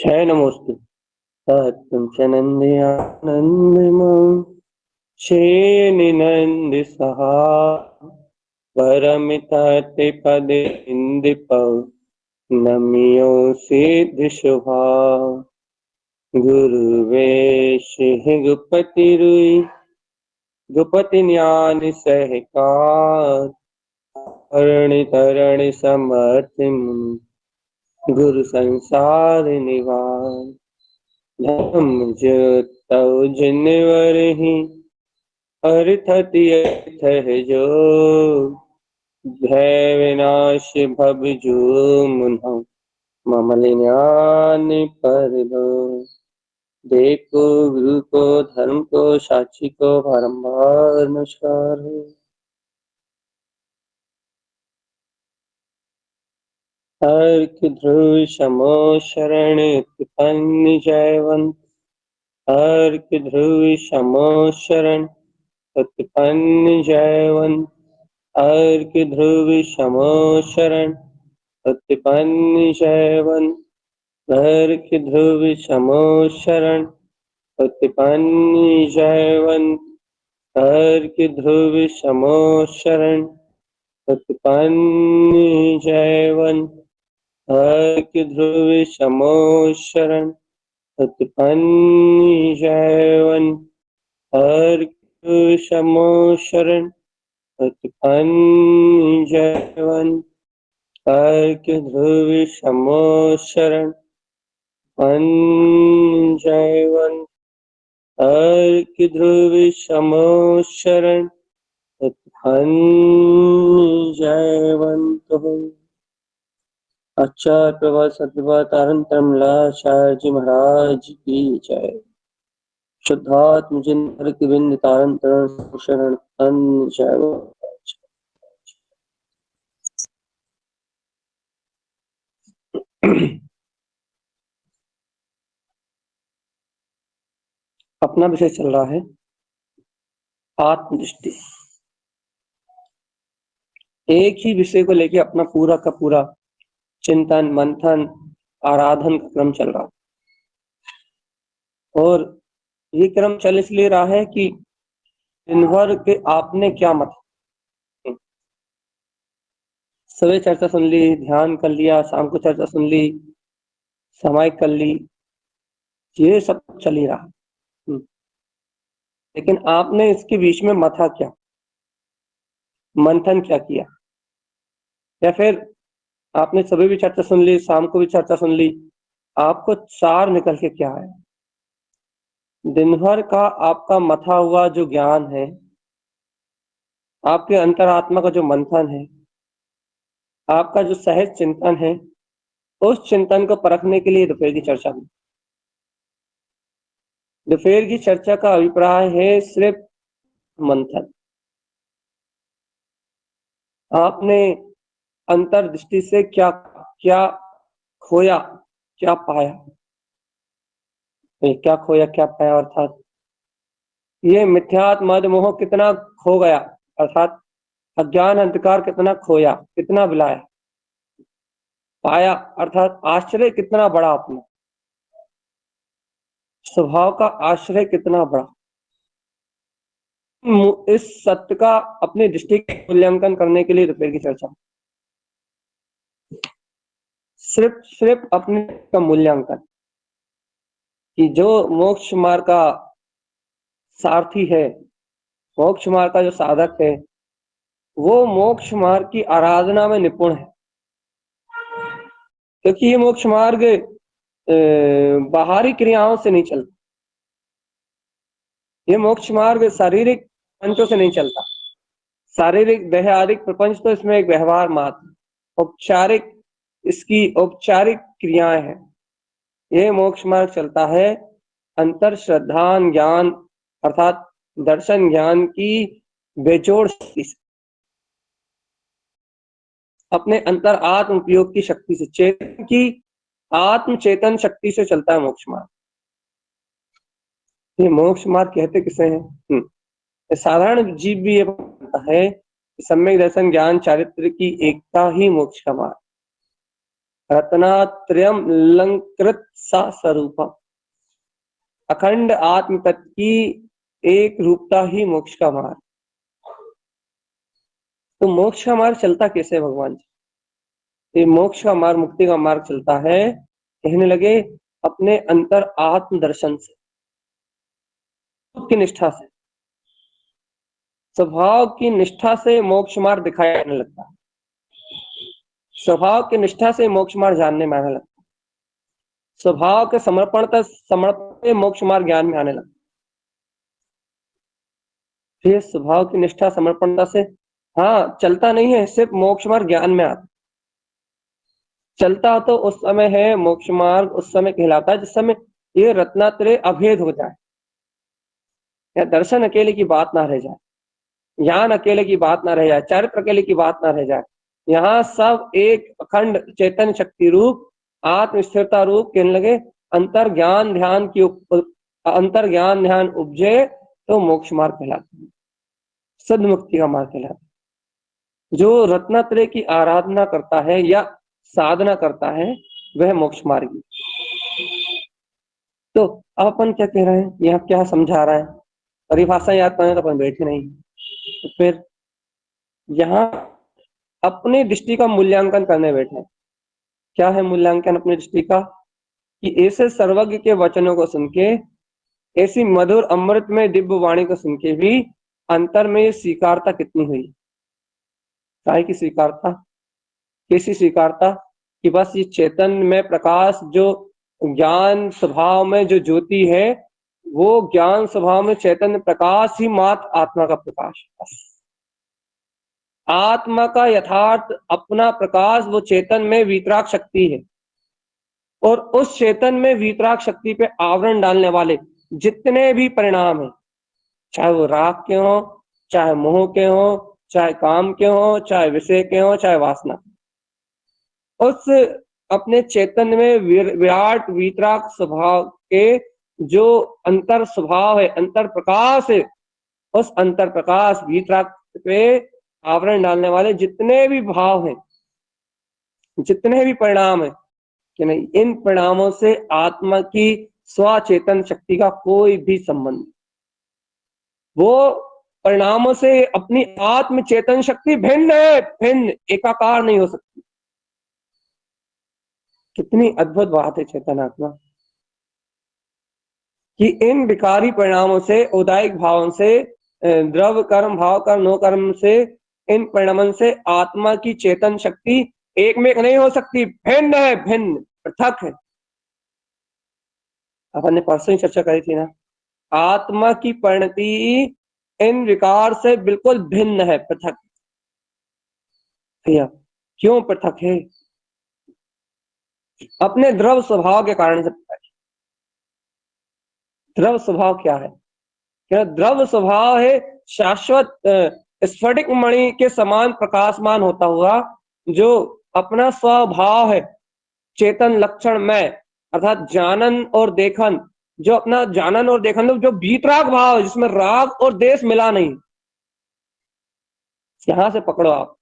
जय नमोस्तु। सत्यं च नन्द्यानन्दमं शेनिनन्द सहा परमितत्पदे इन्दिपौ नमियो सिद्ध शुभा गुरुवेश गुपति रुई गुपति ज्ञान सहकार हरणि तरणि समर्थ गुरु संसार निवार धम्म ज्योतौ जिनवरहि अर्थति अथ जो भय विनाश भव जो मुनौ मम ज्ञान पर दो। देखो गुरु को धर्म को साक्षी को बारंबार नमस्कार हो। अर्क ध्रुव समो शरण उत्पन्न जयवंत अर्क ध्रुव समो शरण उत्पन्न जयवंत अर्क ध्रुव समो शरण उत्पन्न जयवंत अर्क ध्रुव समो शरण उत्पन्न जयवंत अर्क ध्रुव समो शरण उत्पन्न जयवंत अर्क ध्रुव समो शरण उत्पन्न जयवंत अर्क ध्रुव समो शरण उत्पन्न जयवंत अर्क ध्रुव समो शरण उत्पन्न जयवंत अर्क ध्रुव समो शरण उत्पन्न जयवंत। आचार्य प्रभा सत्यवा तारंतरम लाचार्य जी महाराज की जय। शुद्धात्म जिन की बिंद तारंतरण शरण तन जय। अपना विषय चल रहा है आत्मदृष्टि। एक ही विषय को लेके अपना पूरा का पूरा चिंतन मंथन आराधन का क्रम चल रहा है और ये क्रम चल इसलिए रहा है कि दिन भर के आपने क्या मत सुबह चर्चा सुन ली, ध्यान कर लिया, शाम को चर्चा सुन ली, समायिक कर ली, ये सब चल ही रहा। लेकिन आपने इसके बीच में मथा क्या, मंथन क्या किया, या फिर आपने सुबह भी चर्चा सुन ली, शाम को भी चर्चा सुन ली, आपको सार निकल के क्या है? दिन भर का आपका मथा हुआ जो ज्ञान है, आपके अंतरात्मा का जो मंथन है, आपका जो सहज चिंतन है, उस चिंतन को परखने के लिए दोपहर की चर्चा हुई। दोपहर की चर्चा का अभिप्राय है सिर्फ मंथन। आपने अंतर्दृष्टि से क्या क्या खोया, क्या पाया, क्या खोया क्या पाया, अर्थात ये मिथ्यात मद मोह कितना खो गया, अर्थात अज्ञान अंधकार कितना खोया, कितना बिलाया, पाया अर्थात आश्रय कितना बड़ा, अपना स्वभाव का आश्रय कितना बड़ा। इस सत्य का अपनी दृष्टि का मूल्यांकन करने के लिए दोपहर की चर्चा, सिर्फ अपने का मूल्यांकन कि जो मोक्ष मार्ग का सारथी है, मोक्ष मार्ग का जो साधक है, वो मोक्ष मार्ग की आराधना में निपुण है। क्योंकि ये मोक्ष मार्ग बाहरी क्रियाओं से नहीं चलता, ये मोक्ष मार्ग शारीरिक प्रपंचों से नहीं चलता। शारीरिक व्यवहारिक प्रपंच तो इसमें एक व्यवहार मात्र, औपचारिक इसकी औपचारिक क्रियाएं हैं। ये मोक्ष मार्ग चलता है अंतर श्रद्धान ज्ञान अर्थात दर्शन ज्ञान की बेजोड़ शक्ति से, अपने अंतर आत्म उपयोग की शक्ति से, चेतन की आत्म चेतन शक्ति से चलता है मोक्ष मार्ग। ये मोक्ष मार्ग कहते किसे हैं? साधारण जीव भी ये मानता है कि सम्यक दर्शन ज्ञान चारित्र की एकता ही मोक्ष का मार्ग, रत्नात्रयम लंकृत सा स्वरूपा। अखंड आत्म तत्व की एक रूपता ही मोक्ष का मार्ग। तो मोक्ष का मार्ग चलता कैसे है भगवान जी? ये मोक्ष का मार्ग, मुक्ति का मार्ग चलता है, कहने लगे, अपने अंतर आत्म दर्शन से, की निष्ठा से, स्वभाव की निष्ठा से मोक्ष मार्ग दिखाई देने लगता है। स्वभाव की निष्ठा से मोक्ष मार्ग जानने में आने लगता है। स्वभाव के समर्पण से मोक्ष मार्ग ज्ञान में आने लगता है। फिर स्वभाव की निष्ठा समर्पणता से हाँ चलता नहीं है, सिर्फ मोक्ष मार्ग ज्ञान में आता। चलता तो उस समय है, मोक्ष मार्ग उस समय कहलाता है जिस समय ये रत्नात्रय अभेद हो जाए, या दर्शन अकेले की बात ना रह जाए, ज्ञान अकेले की बात ना रह जाए, चरित्र अकेले की बात ना रह जाए। यहाँ सब एक अखंड चैतन्य शक्ति रूप, आत्म स्थिरता रूप, कहने लगे अंतर ज्ञान ध्यान उपजे तो मोक्ष मार्ग कहलाता है, सदमुक्ति का मार्ग कहलाता है। जो रत्नात्रय की आराधना करता है या साधना करता है वह मोक्ष मार्गी। तो अब अपन क्या कह रहे हैं, यहाँ क्या समझा रहा है? परिभाषा याद करने तो अपन बैठे नहीं। तो फिर यहाँ अपनी दृष्टि का मूल्यांकन करने बैठे। क्या है मूल्यांकन अपनी दृष्टि का? कि ऐसे सर्वज्ञ के वचनों को सुन के, ऐसी मधुर अमृत में दिव्य वाणी को सुन के भी अंतर में स्वीकारता कितनी हुई? काहे की स्वीकारता? कैसी स्वीकारता? कि बस ये चेतन में प्रकाश, जो ज्ञान स्वभाव में जो ज्योति है, वो ज्ञान स्वभाव में चैतन्य प्रकाश ही मात्र आत्मा का प्रकाश है। आत्मा का यथार्थ अपना प्रकाश वो चेतन में वीतराग शक्ति है, और उस चेतन में वीतराग शक्ति पे आवरण डालने वाले जितने भी परिणाम हैं, चाहे वो राग के हो, चाहे मोह के हो, चाहे काम के हो, चाहे विषय के हो, चाहे वासना, उस अपने चेतन में विराट वीतराग स्वभाव के जो अंतर स्वभाव है, अंतर प्रकाश है, उस अंतर प्रकाश वीतराग पे आवरण डालने वाले जितने भी भाव हैं, जितने भी परिणाम है, कि नहीं, इन परिणामों से आत्मा की स्वचेतन शक्ति का कोई भी संबंध नहीं। वो परिणामों से अपनी आत्म चेतन शक्ति भिन्न है, भिन्न, एकाकार नहीं हो सकती। कितनी अद्भुत बात है चेतन आत्मा कि इन विकारी परिणामों से, उदायिक भावों से, द्रव कर्म, भाव कर्म, नो कर्म से, इन परिणामों से आत्मा की चेतन शक्ति एक में नहीं हो सकती, भिन्न है, भिन्न, पृथक है। अपन ने परसों ही चर्चा करी थी ना, आत्मा की परिणति इन विकार से बिल्कुल भिन्न है, पृथक। भैया क्यों पृथक है? अपने द्रव स्वभाव के कारण से पृथक है। द्रव स्वभाव क्या है? क्या द्रव स्वभाव है शाश्वत स्फटिक मणि के समान प्रकाशमान होता हुआ, जो अपना स्वभाव है चेतन लक्षण में, अर्थात जानन और देखन, जो अपना जानन और देखन जो वीतराग भाव है, जिसमें राग और देश मिला नहीं। यहां से पकड़ो आप,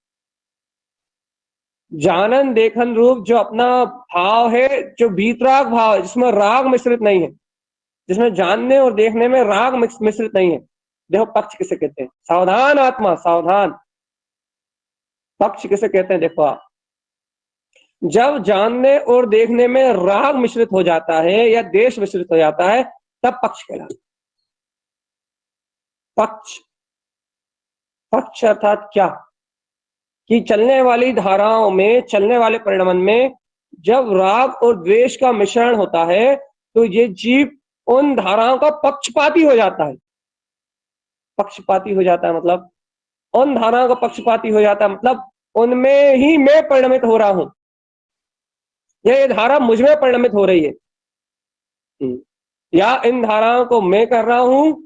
जानन देखन रूप जो अपना भाव है, जो वीतराग भाव है, जिसमें राग मिश्रित नहीं है, जिसमें जानने और देखने में राग मिश्रित नहीं है। देखो पक्ष किसे कहते हैं? सावधान आत्मा, सावधान। पक्ष किसे कहते हैं? देखो आप, जब जानने और देखने में राग मिश्रित हो जाता है या देश मिश्रित हो जाता है, तब पक्ष कहलाता है। पक्ष, पक्ष अर्थात क्या? कि चलने वाली धाराओं में, चलने वाले परिणमन में जब राग और द्वेष का मिश्रण होता है, तो ये जीव उन धाराओं का पक्षपाती हो जाता है। पक्षपाती हो जाता है मतलब उन धाराओं का पक्षपाती हो जाता है, मतलब उनमें ही मैं परिणमित हो रहा हूं, या ये धारा मुझ में परिणमित हो रही है, या इन धाराओं को मैं कर रहा हूं,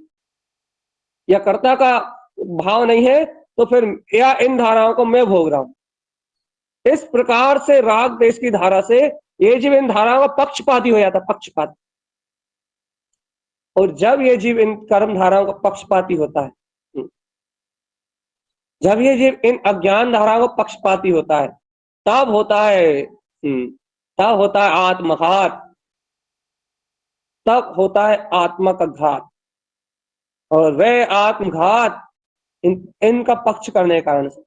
या कर्ता का भाव नहीं है, तो फिर या इन धाराओं को मैं भोग रहा हूं। इस प्रकार से राग देश की धारा से ये जीव इन धाराओं का पक्षपाती हो जाता, पक्षपाती। और जब ये जीव इन कर्म धाराओं का पक्षपाती होता है, जब ये जीव इन अज्ञान धाराओं का पक्षपाती होता है, तब होता है तब होता है आत्मघात, तब होता है आत्मा का घात। और वह आत्मघात इनका पक्ष करने के कारण से,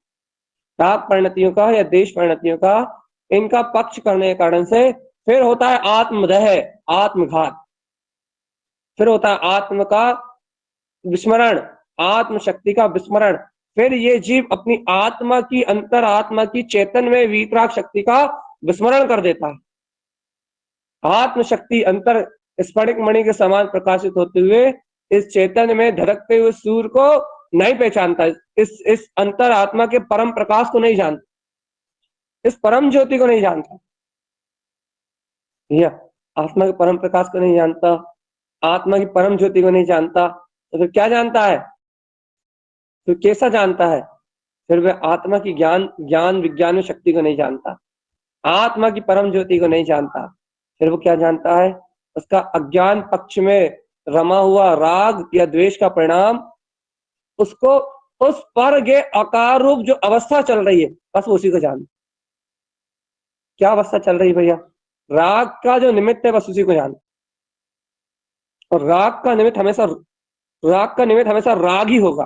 राग परिणतियों का या देश परिणतियों का, इनका पक्ष करने के कारण से फिर होता है आत्मदह, आत्मघात। फिर होता है आत्म का विस्मरण, आत्म शक्ति का विस्मरण। फिर ये जीव अपनी आत्मा की, अंतर आत्मा की चेतन में वीतराग शक्ति का विस्मरण कर देता है। आत्म शक्ति अंतर स्फटिक मणि के समान प्रकाशित होते हुए इस चेतन में धड़कते हुए सूर्य को नहीं पहचानता, इस अंतर आत्मा के परम प्रकाश को नहीं जानता, इस परम ज्योति को नहीं जानता, यह आत्मा के परम प्रकाश को नहीं जानता, आत्मा की परम ज्योति को नहीं जानता, तो फिर क्या जानता है? तो कैसा जानता है? फिर वह आत्मा की ज्ञान विज्ञान शक्ति को नहीं जानता, आत्मा की परम ज्योति को नहीं जानता। फिर वो क्या जानता है? उसका अज्ञान पक्ष में रमा हुआ राग या द्वेष का परिणाम, उसको उस पर के आकार रूप जो अवस्था चल रही है, बस उसी को जानता। क्या अवस्था चल रही है भैया? राग का जो निमित्त है बस उसी को जानता। और राग का निमित्त हमेशा राग ही होगा,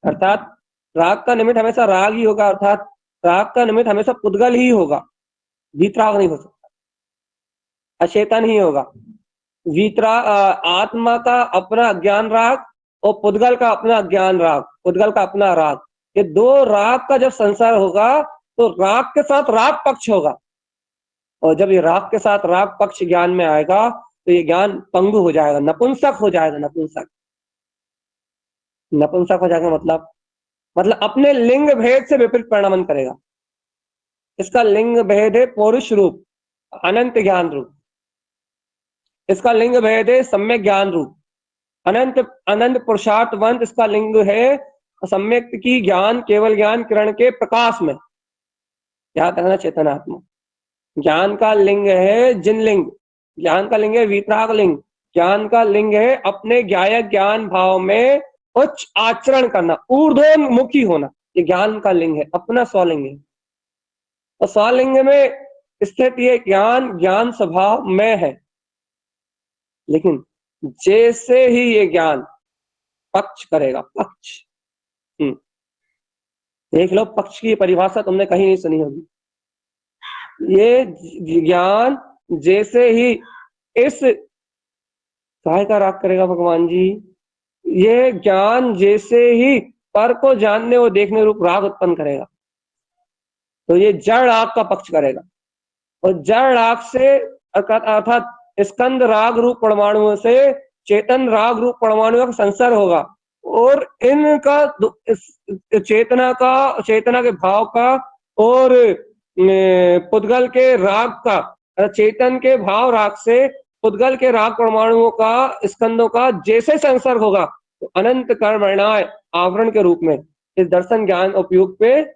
अर्थात राग का निमित्त हमेशा राग ही होगा, अर्थात राग का निमित्त हमेशा पुद्गल ही होगा, वीतराग नहीं हो सकता, अचेतन ही होगा। आत्मा का अपना अज्ञान राग और पुद्गल का अपना अज्ञान राग, पुद्गल का अपना राग, ये दो राग का जब संसार होगा तो राग के साथ राग पक्ष होगा। और जब ये राग के साथ राग पक्ष ज्ञान में आएगा तो ये ज्ञान पंगु हो जाएगा, नपुंसक हो जाएगा, नपुंसक हो जाएगा। मतलब अपने लिंग भेद से विपरीत परिणाम करेगा। इसका लिंग भेद है पौरुष रूप, अनंत ज्ञान रूप। इसका लिंग भेद है सम्यक ज्ञान रूप, अनंत पुरुषार्थवंत। इसका लिंग है सम्यक की ज्ञान, केवल ज्ञान किरण के प्रकाश में। याद रखना, चेतनात्मा ज्ञान का लिंग है जिनलिंग, ज्ञान का लिंग है वीतराग लिंग, ज्ञान का लिंग है अपने ज्ञायक ज्ञान भाव में उच्च आचरण करना, ऊर्ध्वमुखी होना। ये ज्ञान का लिंग है, अपना स्वलिंग है। और स्वलिंग में स्थित ये ज्ञान स्वभाव में है। लेकिन जैसे ही ये ज्ञान पक्ष करेगा, पक्ष, देख लो, पक्ष की परिभाषा तुमने कहीं नहीं सुनी होगी। ये ज्ञान जैसे ही इस काय का राग करेगा भगवान जी, ये ज्ञान जैसे ही पर को जानने और देखने रूप राग उत्पन्न करेगा तो ये जड़ राग का पक्ष करेगा। और जड़ राग से अर्थात स्कंद राग रूप परमाणुओं से चेतन राग रूप परमाणुओं का संसर्ग होगा। और इनका चेतना के भाव का और पुद्गल के राग का, चेतन के भाव राग से पुद्गल के राग परमाणुओं का, स्कंदों का जैसे संसर्ग होगा तो अनंत कर्मणाएं आवरण के रूप में इस दर्शन ज्ञान उपयोग पे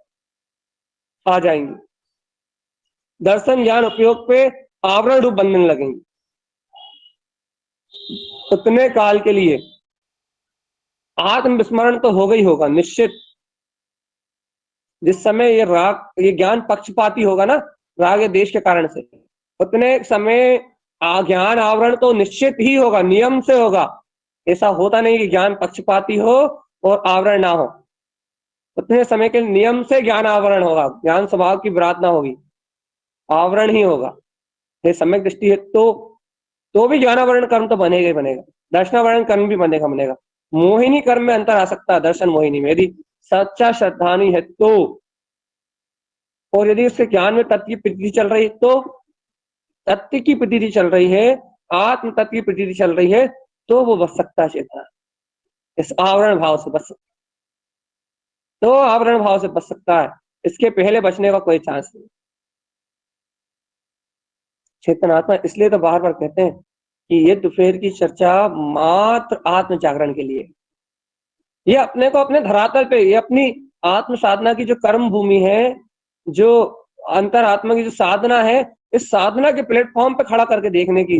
आ जाएंगी, दर्शन ज्ञान उपयोग पे आवरण रूप बनने लगेंगे। उतने काल के लिए आत्म विस्मरण तो होगा ही होगा निश्चित। जिस समय ये ज्ञान पक्षपाती होगा ना, राग देश के कारण से, उतने समय ज्ञान आवरण तो निश्चित ही होगा, नियम से होगा। ऐसा होता नहीं कि ज्ञान पक्षपाती हो और आवरण ना हो। उतने समय के नियम से ज्ञान आवरण होगा, ज्ञान स्वभाव की विराट ना होगी, आवरण ही होगा। ये सम्यक दृष्टि है तो भी ज्ञानावरण कर्म तो बनेगा ही बनेगा, दर्शनावरण कर्म भी बनेगा। मोहिनी कर्म में अंतर आ सकता है, दर्शन मोहिनी में, यदि सच्चा श्रद्धानी है तो। और यदि उसके ज्ञान में तत्व की प्रतीति चल रही है तो, तत्व की प्रतीति चल रही है, आत्म तत्व की प्रतीति चल रही है, तो वो बच सकता है चेतना, इस आवरण भाव से बच सकता, तो आवरण भाव से बच सकता है। इसके पहले बचने का कोई चांस नहीं। चेतनात्मा इसलिए तो बार बार कहते हैं कि ये दोपहर की चर्चा मात्र आत्म जागरण के लिए, ये अपने को अपने धरातल पे, ये अपनी आत्म साधना की जो कर्म भूमि है, जो अंतर आत्मा की जो साधना है, इस साधना के प्लेटफॉर्म पे खड़ा करके देखने की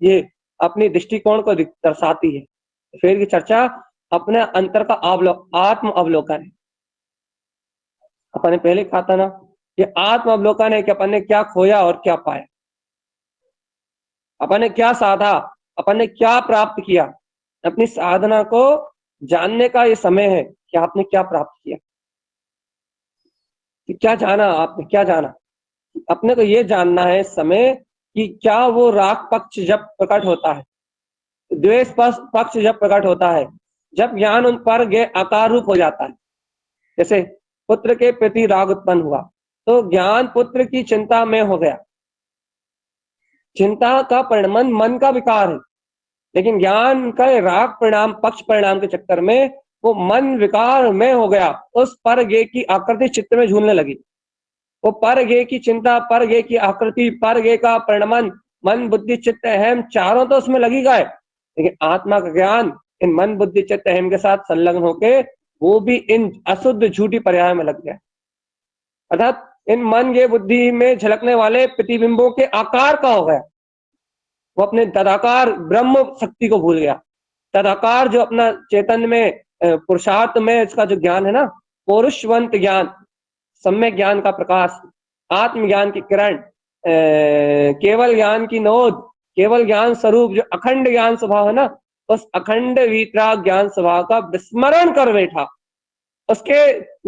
ये अपनी दृष्टिकोण को दर्शाती है। फिर की चर्चा अपने अंतर का आत्म अवलोकन है। अपने पहले कहा था ना ये आत्म अवलोकन है कि अपन ने क्या खोया और क्या पाया, अपन ने क्या साधा, अपन ने क्या प्राप्त किया। अपनी साधना को जानने का ये समय है कि आपने क्या प्राप्त किया, कि क्या जाना, आपने क्या जाना। अपने को ये जानना है इस समय कि क्या वो राग पक्ष जब प्रकट होता है, द्वेष पक्ष जब प्रकट होता है, जब ज्ञान उन पर आकार रूप हो जाता है। जैसे पुत्र के प्रति राग उत्पन्न हुआ तो ज्ञान पुत्र की चिंता में हो गया। चिंता का परिणाम मन का विकार है, लेकिन ज्ञान का राग परिणाम पक्ष परिणाम के चक्कर में वो मन विकार में हो गया। उस पर गे की आकृति चित्त में झूलने लगी। वो पर गे की चिंता, पर गे की आकृति, पर गे का परिणमन, मन बुद्धि चित्त अहम चारों तो उसमें लगी गए, लेकिन आत्मा का ज्ञान इन मन बुद्धि चित्त अहम के साथ संलग्न होके वो भी इन अशुद्ध झूठी पर्याय में लग गया। अर्थात इन मन ये बुद्धि में झलकने वाले प्रतिबिंबों के आकार का हो गया। वो अपने तदाकार ब्रह्म शक्ति को भूल गया। तदाकार जो अपना चेतन में पुरुषार्थ में इसका जो ज्ञान है ना, पौरुषवंत ज्ञान, सम्यक ज्ञान का प्रकाश, आत्मज्ञान की किरण, केवल ज्ञान की नोद, केवल ज्ञान स्वरूप जो अखंड ज्ञान स्वभाव है ना, उस अखंड वीतराग ज्ञान स्वभाव का विस्मरण कर बैठा। उसके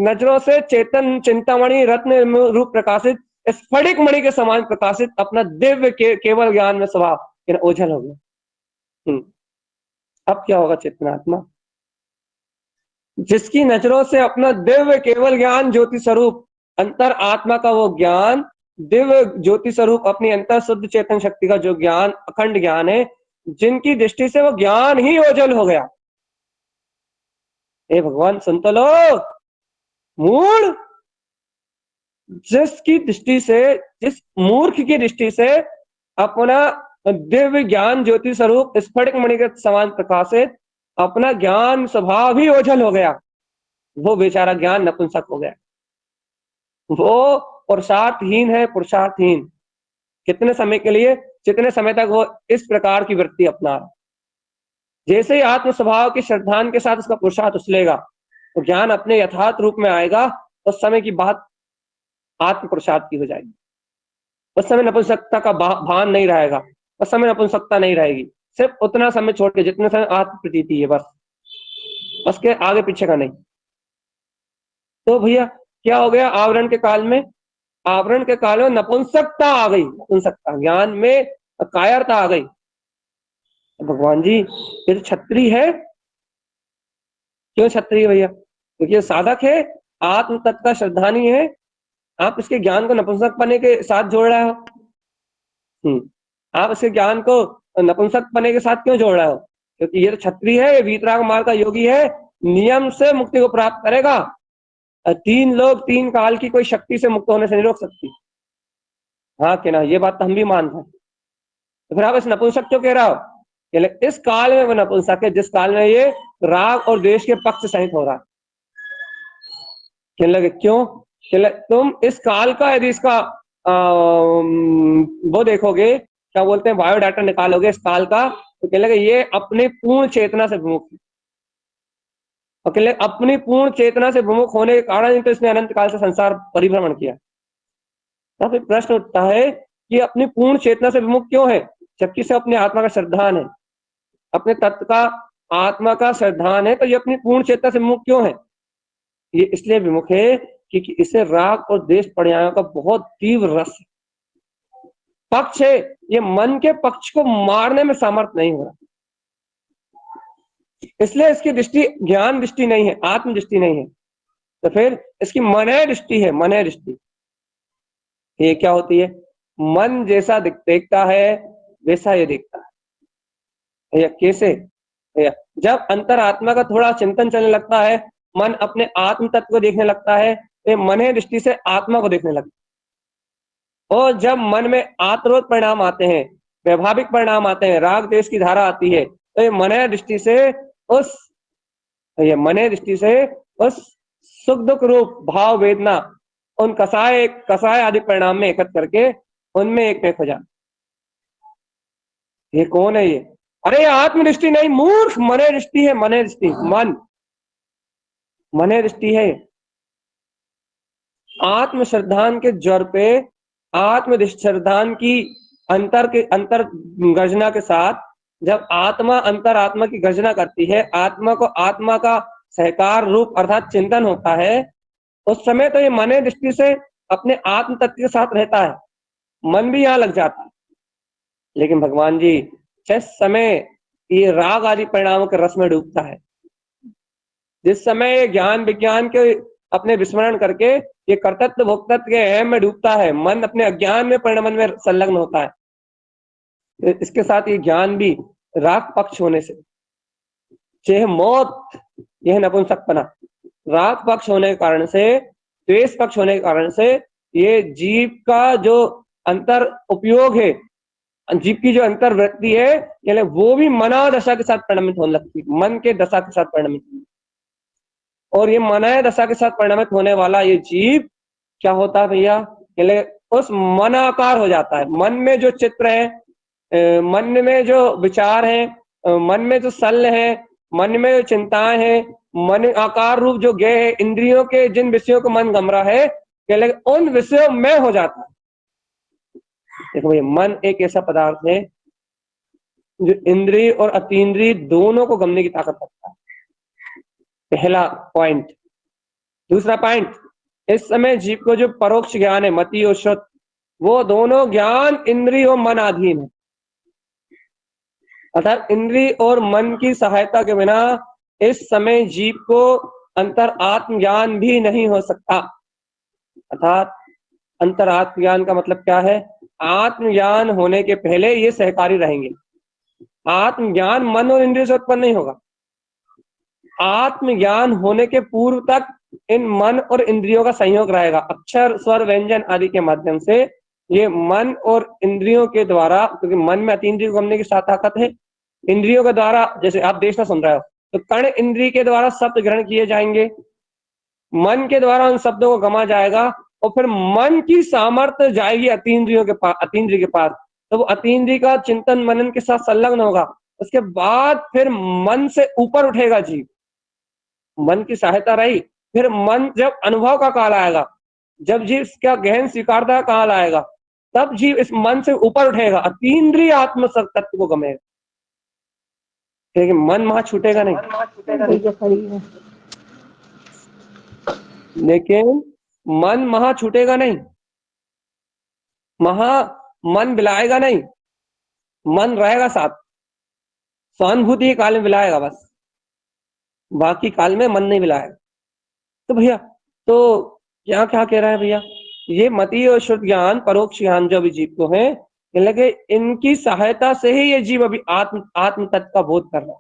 नजरों से चेतन चिंतामणि रत्न रूप प्रकाशित स्फटिक मणि के समान प्रकाशित अपना दिव्य केवल ज्ञान में स्वभाव ओझल हो गया। अब क्या होगा चेतनात्मा, जिसकी नजरों से अपना दिव्य केवल ज्ञान ज्योति स्वरूप अंतर आत्मा का वो ज्ञान, दिव्य ज्योति स्वरूप अपनी अंतर शुद्ध चेतन शक्ति का जो ज्ञान अखंड ज्ञान है, जिनकी दृष्टि से वो ज्ञान ही ओझल हो गया। हे भगवान सुन तो लो, मूढ़, जिसकी दृष्टि से, जिस मूर्ख की दृष्टि से अपना दिव्य ज्ञान ज्योति स्वरूप स्फटिक मणि के समान प्रकाशित अपना ज्ञान स्वभाव ही ओझल हो गया, वो बेचारा ज्ञान नपुंसक हो गया। वो पुरुषार्थहीन है, पुरुषार्थहीन। कितने समय के लिए, जितने समय तक वो इस प्रकार की वृत्ति अपना रहा। जैसे ही आत्म स्वभाव के श्रद्धान के साथ उसका पुरुषार्थ उछलेगा तो ज्ञान अपने यथार्थ रूप में आएगा। उस समय की बात आत्म पुरुषार्थ की हो जाएगी। उस समय नपुंसकता का भान नहीं रहेगा, उस समय नपुंसकता नहीं रहेगी। सिर्फ उतना समय छोड़ के जितने समय आत्म प्रतीति है, बस उसके आगे पीछे का नहीं। तो भैया क्या हो गया, आवरण के काल में, आवरण के काल में नपुंसकता आ गई। नपुंसकता, ज्ञान में कायरता आ गई। भगवान जी ये तो छत्री है। क्यों छत्री है भैया? क्योंकि ये साधक है, आत्म तत्व का श्रद्धानी है। आप इसके ज्ञान को नपुंसक पने के साथ जोड़ रहे हो। आप इसके ज्ञान को नपुंसक पने के साथ क्यों जोड़ रहे हो? क्योंकि ये तो छत्री है, ये वीतराग मार्ग का योगी है, नियम से मुक्ति को प्राप्त करेगा। 3 लोग 3 काल की कोई शक्ति से मुक्त होने से नहीं रोक सकती। हाँ कि ना, ये बात तो हम भी मानते हैं। तो फिर आप इस नपुंसक क्यों कह रहा हो? इस काल में वो नपुंसक है जिस काल में ये राग और द्वेष के पक्ष सहित हो रहा है। कहने लगे क्यों? तुम इस काल का यदि इसका वो देखोगे, क्या बोलते हैं, बायोडाटा निकालोगे इस काल का, तो कहने लगे ये अपने पूर्ण चेतना से विमुख है। और कहने लगे अपनी पूर्ण चेतना से विमुख होने के कारण तो इसने अनंत काल से संसार परिभ्रमण किया। तो फिर प्रश्न उठता है कि अपनी पूर्ण चेतना से विमुख क्यों है, जबकि से अपने आत्मा का श्रद्धान है, अपने तत्व का आत्मा का श्रद्धान है, तो ये अपनी पूर्ण चेतना से विमुख क्यों है? ये इसलिए विमुख है क्योंकि इसे राग और द्वेष पर्यायों का बहुत तीव्र रस पक्ष है। ये मन के पक्ष को मारने में सामर्थ्य नहीं हो रहा, इसलिए इसकी दृष्टि ज्ञान दृष्टि नहीं है, आत्म दृष्टि नहीं है। तो फिर इसकी मनय दृष्टि है, मनय दृष्टि। ये क्या होती है? मन जैसा देखता है वैसा ये देखता है। या कैसे? जब अंतरात्मा का थोड़ा चिंतन चलने लगता है, मन अपने आत्म तत्व को देखने लगता है, तो मनय दृष्टि से आत्मा को देखने लगता है। और जब मन में आत्रोत परिणाम आते हैं, वैभाविक परिणाम आते हैं, राग देश की धारा आती है, तो ये मनय दृष्टि से उस सुख दुख रूप भाव वेदना उन कसाय आदि परिणाम में एकत्र करके उनमें एक हो जाए। ये कौन है? ये अरे आत्मदृष्टि नहीं, मूर्ख, मनय दृष्टि है। मनय दृष्टि, मन मनय दृष्टि है। आत्म श्रद्धान के जोर पे आत्म श्रद्धान की अंतर गर्जना के साथ जब आत्मा अंतर आत्मा की गर्जना करती है, आत्मा को आत्मा का सहकार रूप अर्थात चिंतन होता है, उस समय तो ये मन दृष्टि से अपने आत्म तत्व के साथ रहता है, मन भी यहाँ लग जाता है। लेकिन भगवान जी जिस समय ये राग आदि परिणामों के रस में डूबता है, जिस समय ये ज्ञान विज्ञान के अपने विस्मरण करके ये कर्तृत्व भोक्तत्व के अहम में डूबता है, मन अपने अज्ञान में परिणमन में संलग्न होता है, इसके साथ ये ज्ञान भी राग पक्ष होने से, चेह मौत यह नपुंसकपना, राग पक्ष होने के कारण से, द्वेष पक्ष होने के कारण से ये जीव का जो अंतर उपयोग है, जीव की जो अंतर वृत्ति है, वो भी मना दशा के साथ परिणमित होने लगती है, मन के दशा के साथ परिणमित, और ये मनाय दशा के साथ परिणमित होने वाला ये जीव क्या होता है भैया, उस मनाकार हो जाता है। मन में जो चित्र है, मन में जो विचार है, मन में जो सल है, मन में जो चिंताएं हैं, मन आकार रूप जो ज्ञ है, इंद्रियों के जिन विषयों को मन गम रहा है, उन विषयों में हो जाता है। देखो भैया, मन एक ऐसा पदार्थ है जो इंद्रिय और अतीन्द्रिय दोनों को गमने की ताकत रखता है, पहला पॉइंट। दूसरा पॉइंट, इस समय जीव को जो परोक्ष ज्ञान है, मति और श्रुत, वो दोनों ज्ञान इंद्रिय और मन अधीन है, अर्थात इंद्रिय और मन की सहायता के बिना इस समय जीव को अंतर आत्म ज्ञान भी नहीं हो सकता। अर्थात अंतर आत्म ज्ञान का मतलब क्या है, आत्मज्ञान होने के पहले ये सहकारी रहेंगे। आत्मज्ञान मन और इंद्रिय से उत्पन्न नहीं होगा, आत्मज्ञान होने के पूर्व तक इन मन और इंद्रियों का संयोग रहेगा, अक्षर स्वर व्यंजन आदि के माध्यम से ये मन और इंद्रियों के द्वारा, क्योंकि मन में अतीन्द्रिय को गमने की ताकत है, इंद्रियों के द्वारा, जैसे आप देखना सुन रहे हो तो कर्ण इंद्रिय के द्वारा शब्द ग्रहण किए जाएंगे, मन के द्वारा उन शब्दों को गमा जाएगा, और फिर मन की सामर्थ्य जाएगी अतीन्द्रियों के पास, अतीन्द्रिय के पास, तो वो अतीन्द्रिय का चिंतन मनन के साथ संलग्न होगा। उसके बाद फिर मन से ऊपर उठेगा जीव, मन की सहायता रही, फिर मन जब अनुभव का काल आएगा, जब जीव इसका गहन स्वीकारता का काल आएगा, तब जीव इस मन से ऊपर उठेगा, अतीन्द्रिय आत्म तत्व को गमेगा, लेकिन मन वहां छूटेगा नहीं। लेकिन मन वहां छूटेगा नहीं, मन बिलाएगा नहीं, मन रहेगा साथ, सहानुभूति के काल में बिलाएगा बस, बाकी काल में मन नहीं बिलाएगा। तो भैया तो यहाँ क्या कह रहा है भैया, ये मति और शुद्ध ज्ञान परोक्ष ज्ञान जो अभी जीव को है, लगे इनकी सहायता से ही ये जीव अभी आत्म तत्व का बोध कर रहा है।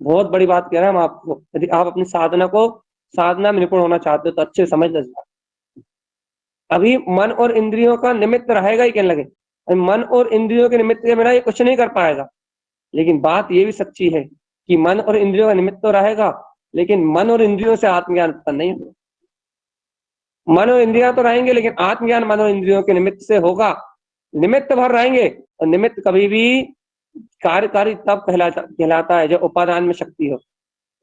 बहुत बड़ी बात कह रहे हैं हम आपको, यदि आप अपनी साधना में निपुण होना चाहते हो तो अच्छे समझ लीजिए। अभी मन और इंद्रियों का निमित्त रहेगा ही, कहने लगे मन और इंद्रियों के निमित्त के बिना ये कुछ नहीं कर पाएगा। लेकिन बात ये भी सच्ची है कि मन और इंद्रियों का निमित्त तो रहेगा, लेकिन मन और इंद्रियों से आत्मज्ञान उत्पन्न नहीं होगा। मन और इंद्रियां तो रहेंगे, लेकिन आत्मज्ञान मन और इंद्रियों के निमित्त से होगा, निमित्त भर रहेंगे, और निमित्त कभी भी कार्यकारी तब कहलाता है जब उपादान में शक्ति हो।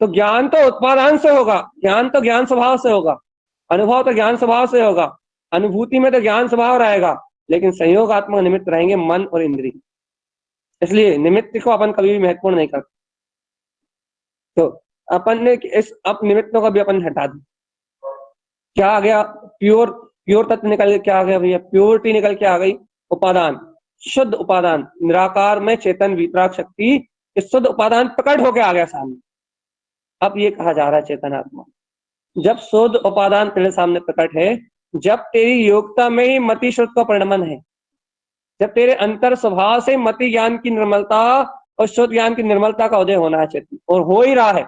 तो ज्ञान तो उत्पादान से होगा, ज्ञान तो ज्ञान स्वभाव से होगा, अनुभव तो ज्ञान स्वभाव से होगा, अनुभूति में तो ज्ञान स्वभाव रहेगा, लेकिन संयोगात्मक निमित्त रहेंगे मन और इंद्रिय। इसलिए निमित्त को अपन कभी भी महत्वपूर्ण नहीं करते। तो अपन ने इस अप निमित्तों का भी अपन हटा दी, क्या आ गया, प्योर तत्व निकल के क्या आ गया भैया, प्योरिटी निकल के आ गई, उपादान, शुद्ध उपादान, निराकार में चेतन वितराग शक्ति, इस शुद्ध उपादान प्रकट होके आ गया सामने। अब ये कहा जा रहा है चेतन आत्मा, जब शुद्ध उपादान तेरे सामने प्रकट है, जब तेरी योग्यता में ही मति शुद्ध का परिणमन है, जब तेरे अंतर स्वभाव से मति ज्ञान की निर्मलता और शुद्ध ज्ञान की निर्मलता का उदय होना है चेतन, और हो ही रहा है,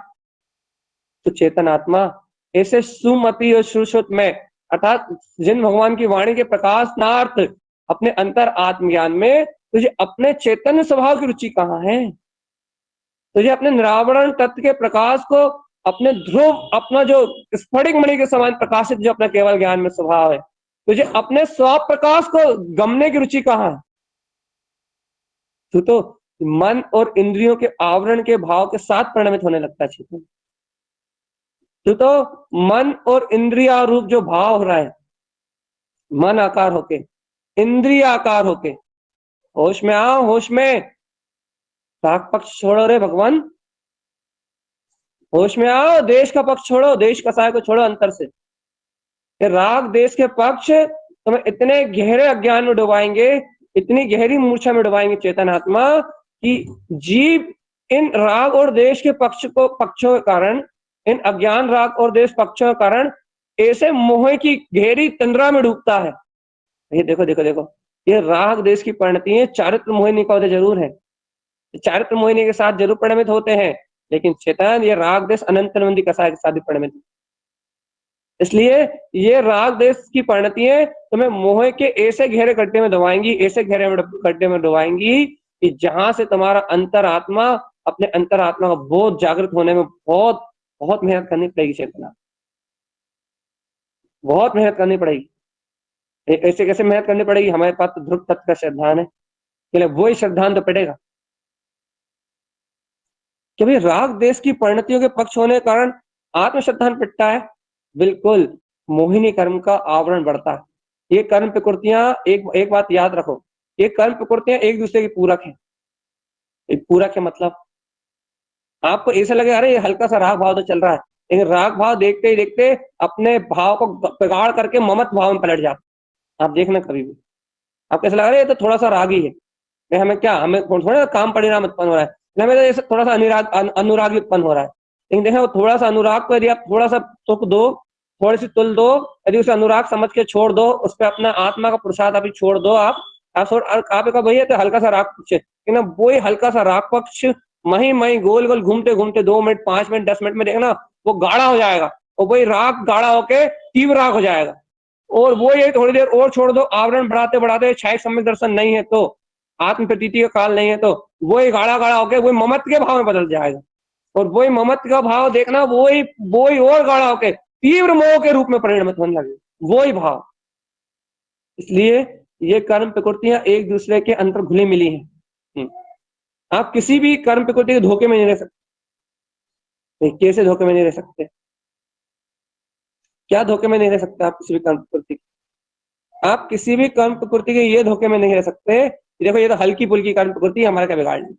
तो चेतन आत्मा ऐसे सुमति और सुश्रुत में, अर्थात जिन भगवान की वाणी के प्रकाशनार्थ अपने अंतर आत्मज्ञान में तुझे अपने चैतन्य स्वभाव की रुचि कहाँ है, तुझे अपने निरावरण तत्व के प्रकाश को, अपने ध्रुव, अपना जो स्फटिक मणि के समान प्रकाशित जो अपना केवल ज्ञान में स्वभाव है, तुझे अपने स्व प्रकाश को गमने की रुचि कहाँ है। तू तो मन और इंद्रियों के आवरण के भाव के साथ परिणमित होने लगता है चेतन। तो मन और इंद्रिया रूप जो भाव हो रहा है, मन आकार होके, इंद्रिय आकार होके, होश में आओ, होश में। राग पक्ष छोड़ो रे भगवान, होश में आओ। देश का पक्ष छोड़ो, देश कसाय को छोड़ो अंतर से। ये राग देश के पक्ष तुम्हें इतने गहरे अज्ञान में डुबाएंगे, इतनी गहरी मूर्छा में डुबाएंगे चेतन आत्मा, कि जीव इन राग और देश के पक्षों के कारण, इन अज्ञान राग और देश पक्षों के कारण ऐसे मोह की गहरी तंद्रा में डूबता है। ये देखो देखो देखो, ये राग देश की परिणति है। चारित्र मोहिनी का जरूर है, चारित्र मोहिनी के साथ जरूर परिणमित होते हैं, लेकिन चेतन ये राग देश अनंत नंदी कसाय के साथ भी परिणमित। इसलिए ये राग देश की परिणतियां तुम्हें मोह के ऐसे गहरे गड्ढे में डुबाएंगी, ऐसे गहरे गड्ढे में डुबाएंगी कि जहां से तुम्हारा अंतरात्मा, अपने अंतरात्मा का बोध जागृत होने में बहुत बहुत मेहनत करनी पड़ेगी। चेतना बहुत मेहनत करनी पड़ेगी। ऐसे कैसे मेहनत करनी पड़ेगी? हमारे पास तो ध्रुव तत्व का श्रद्धान है, वही श्रद्धान तो पड़ेगा। क्योंकि राग देश की परिणतियों के पक्ष होने के कारण आत्मश्रद्धान पिटता है। बिल्कुल, मोहिनी कर्म का आवरण बढ़ता है। ये कर्म प्रकृतियां, एक बात याद रखो, ये कर्म प्रकृतियां एक दूसरे की पूरक है। एक पूरक है मतलब आपको ऐसा लगे अरे ये हल्का सा राग भाव तो चल रहा है, लेकिन राग भाव देखते ही देखते अपने भाव को बिगाड़ करके ममत भाव में पलट जाता। आप देखना कभी भी आपको ऐसा लग रहा है ये तो थोड़ा सा राग ही है, हमें क्या, हमें थोड़ा काम परिणाम उत्पन्न हो रहा है, हमें तो ऐसा थोड़ा सा अनुराग उत्पन्न हो रहा है। लेकिन देखो थोड़ा सा अनुराग को यदि आप थोड़ा सा तुक दो, थोड़ी सी तुल दो, यदि उसे अनुराग समझ के छोड़ दो, उस पर अपना आत्मा का पुरुषार्थ अभी छोड़ दो, आप भैया तो हल्का सा राग पक्ष है ना, वो हल्का सा राग पक्ष मही गोल गोल घूमते घूमते 2 मिनट 5 मिनट 10 मिनट में देखना वो गाढ़ा हो जाएगा, और वही राग गाढ़ा होके तीव्र राग हो जाएगा। और वो ये थोड़ी देर और छोड़ दो, आवरण बढ़ाते बढ़ाते छायक सम्यक दर्शन नहीं है तो, आत्म प्रतीति का काल नहीं है तो, वही गाढ़ा गाढ़ा होके वही ममत के भाव में बदल जाएगा। और वही ममत का भाव देखना वही और गाढ़ा होके तीव्र मोह के रूप में परिणमित होने लगे, वही भाव। इसलिए ये कर्म प्रकृतियां एक दूसरे के अंतर घुली मिली हैं। आप किसी भी कर्म प्रकृति के धोखे में नहीं रह सकते। कैसे धोखे में नहीं रह सकते? क्या धोखे में नहीं रह सकते आप किसी भी कर्म प्रकृति? आप किसी भी कर्म प्रकृति के ये धोखे में नहीं रह सकते, देखो ये तो हल्की फुल्की कर्म प्रकृति, हमारा क्या बिगाड़ नहीं।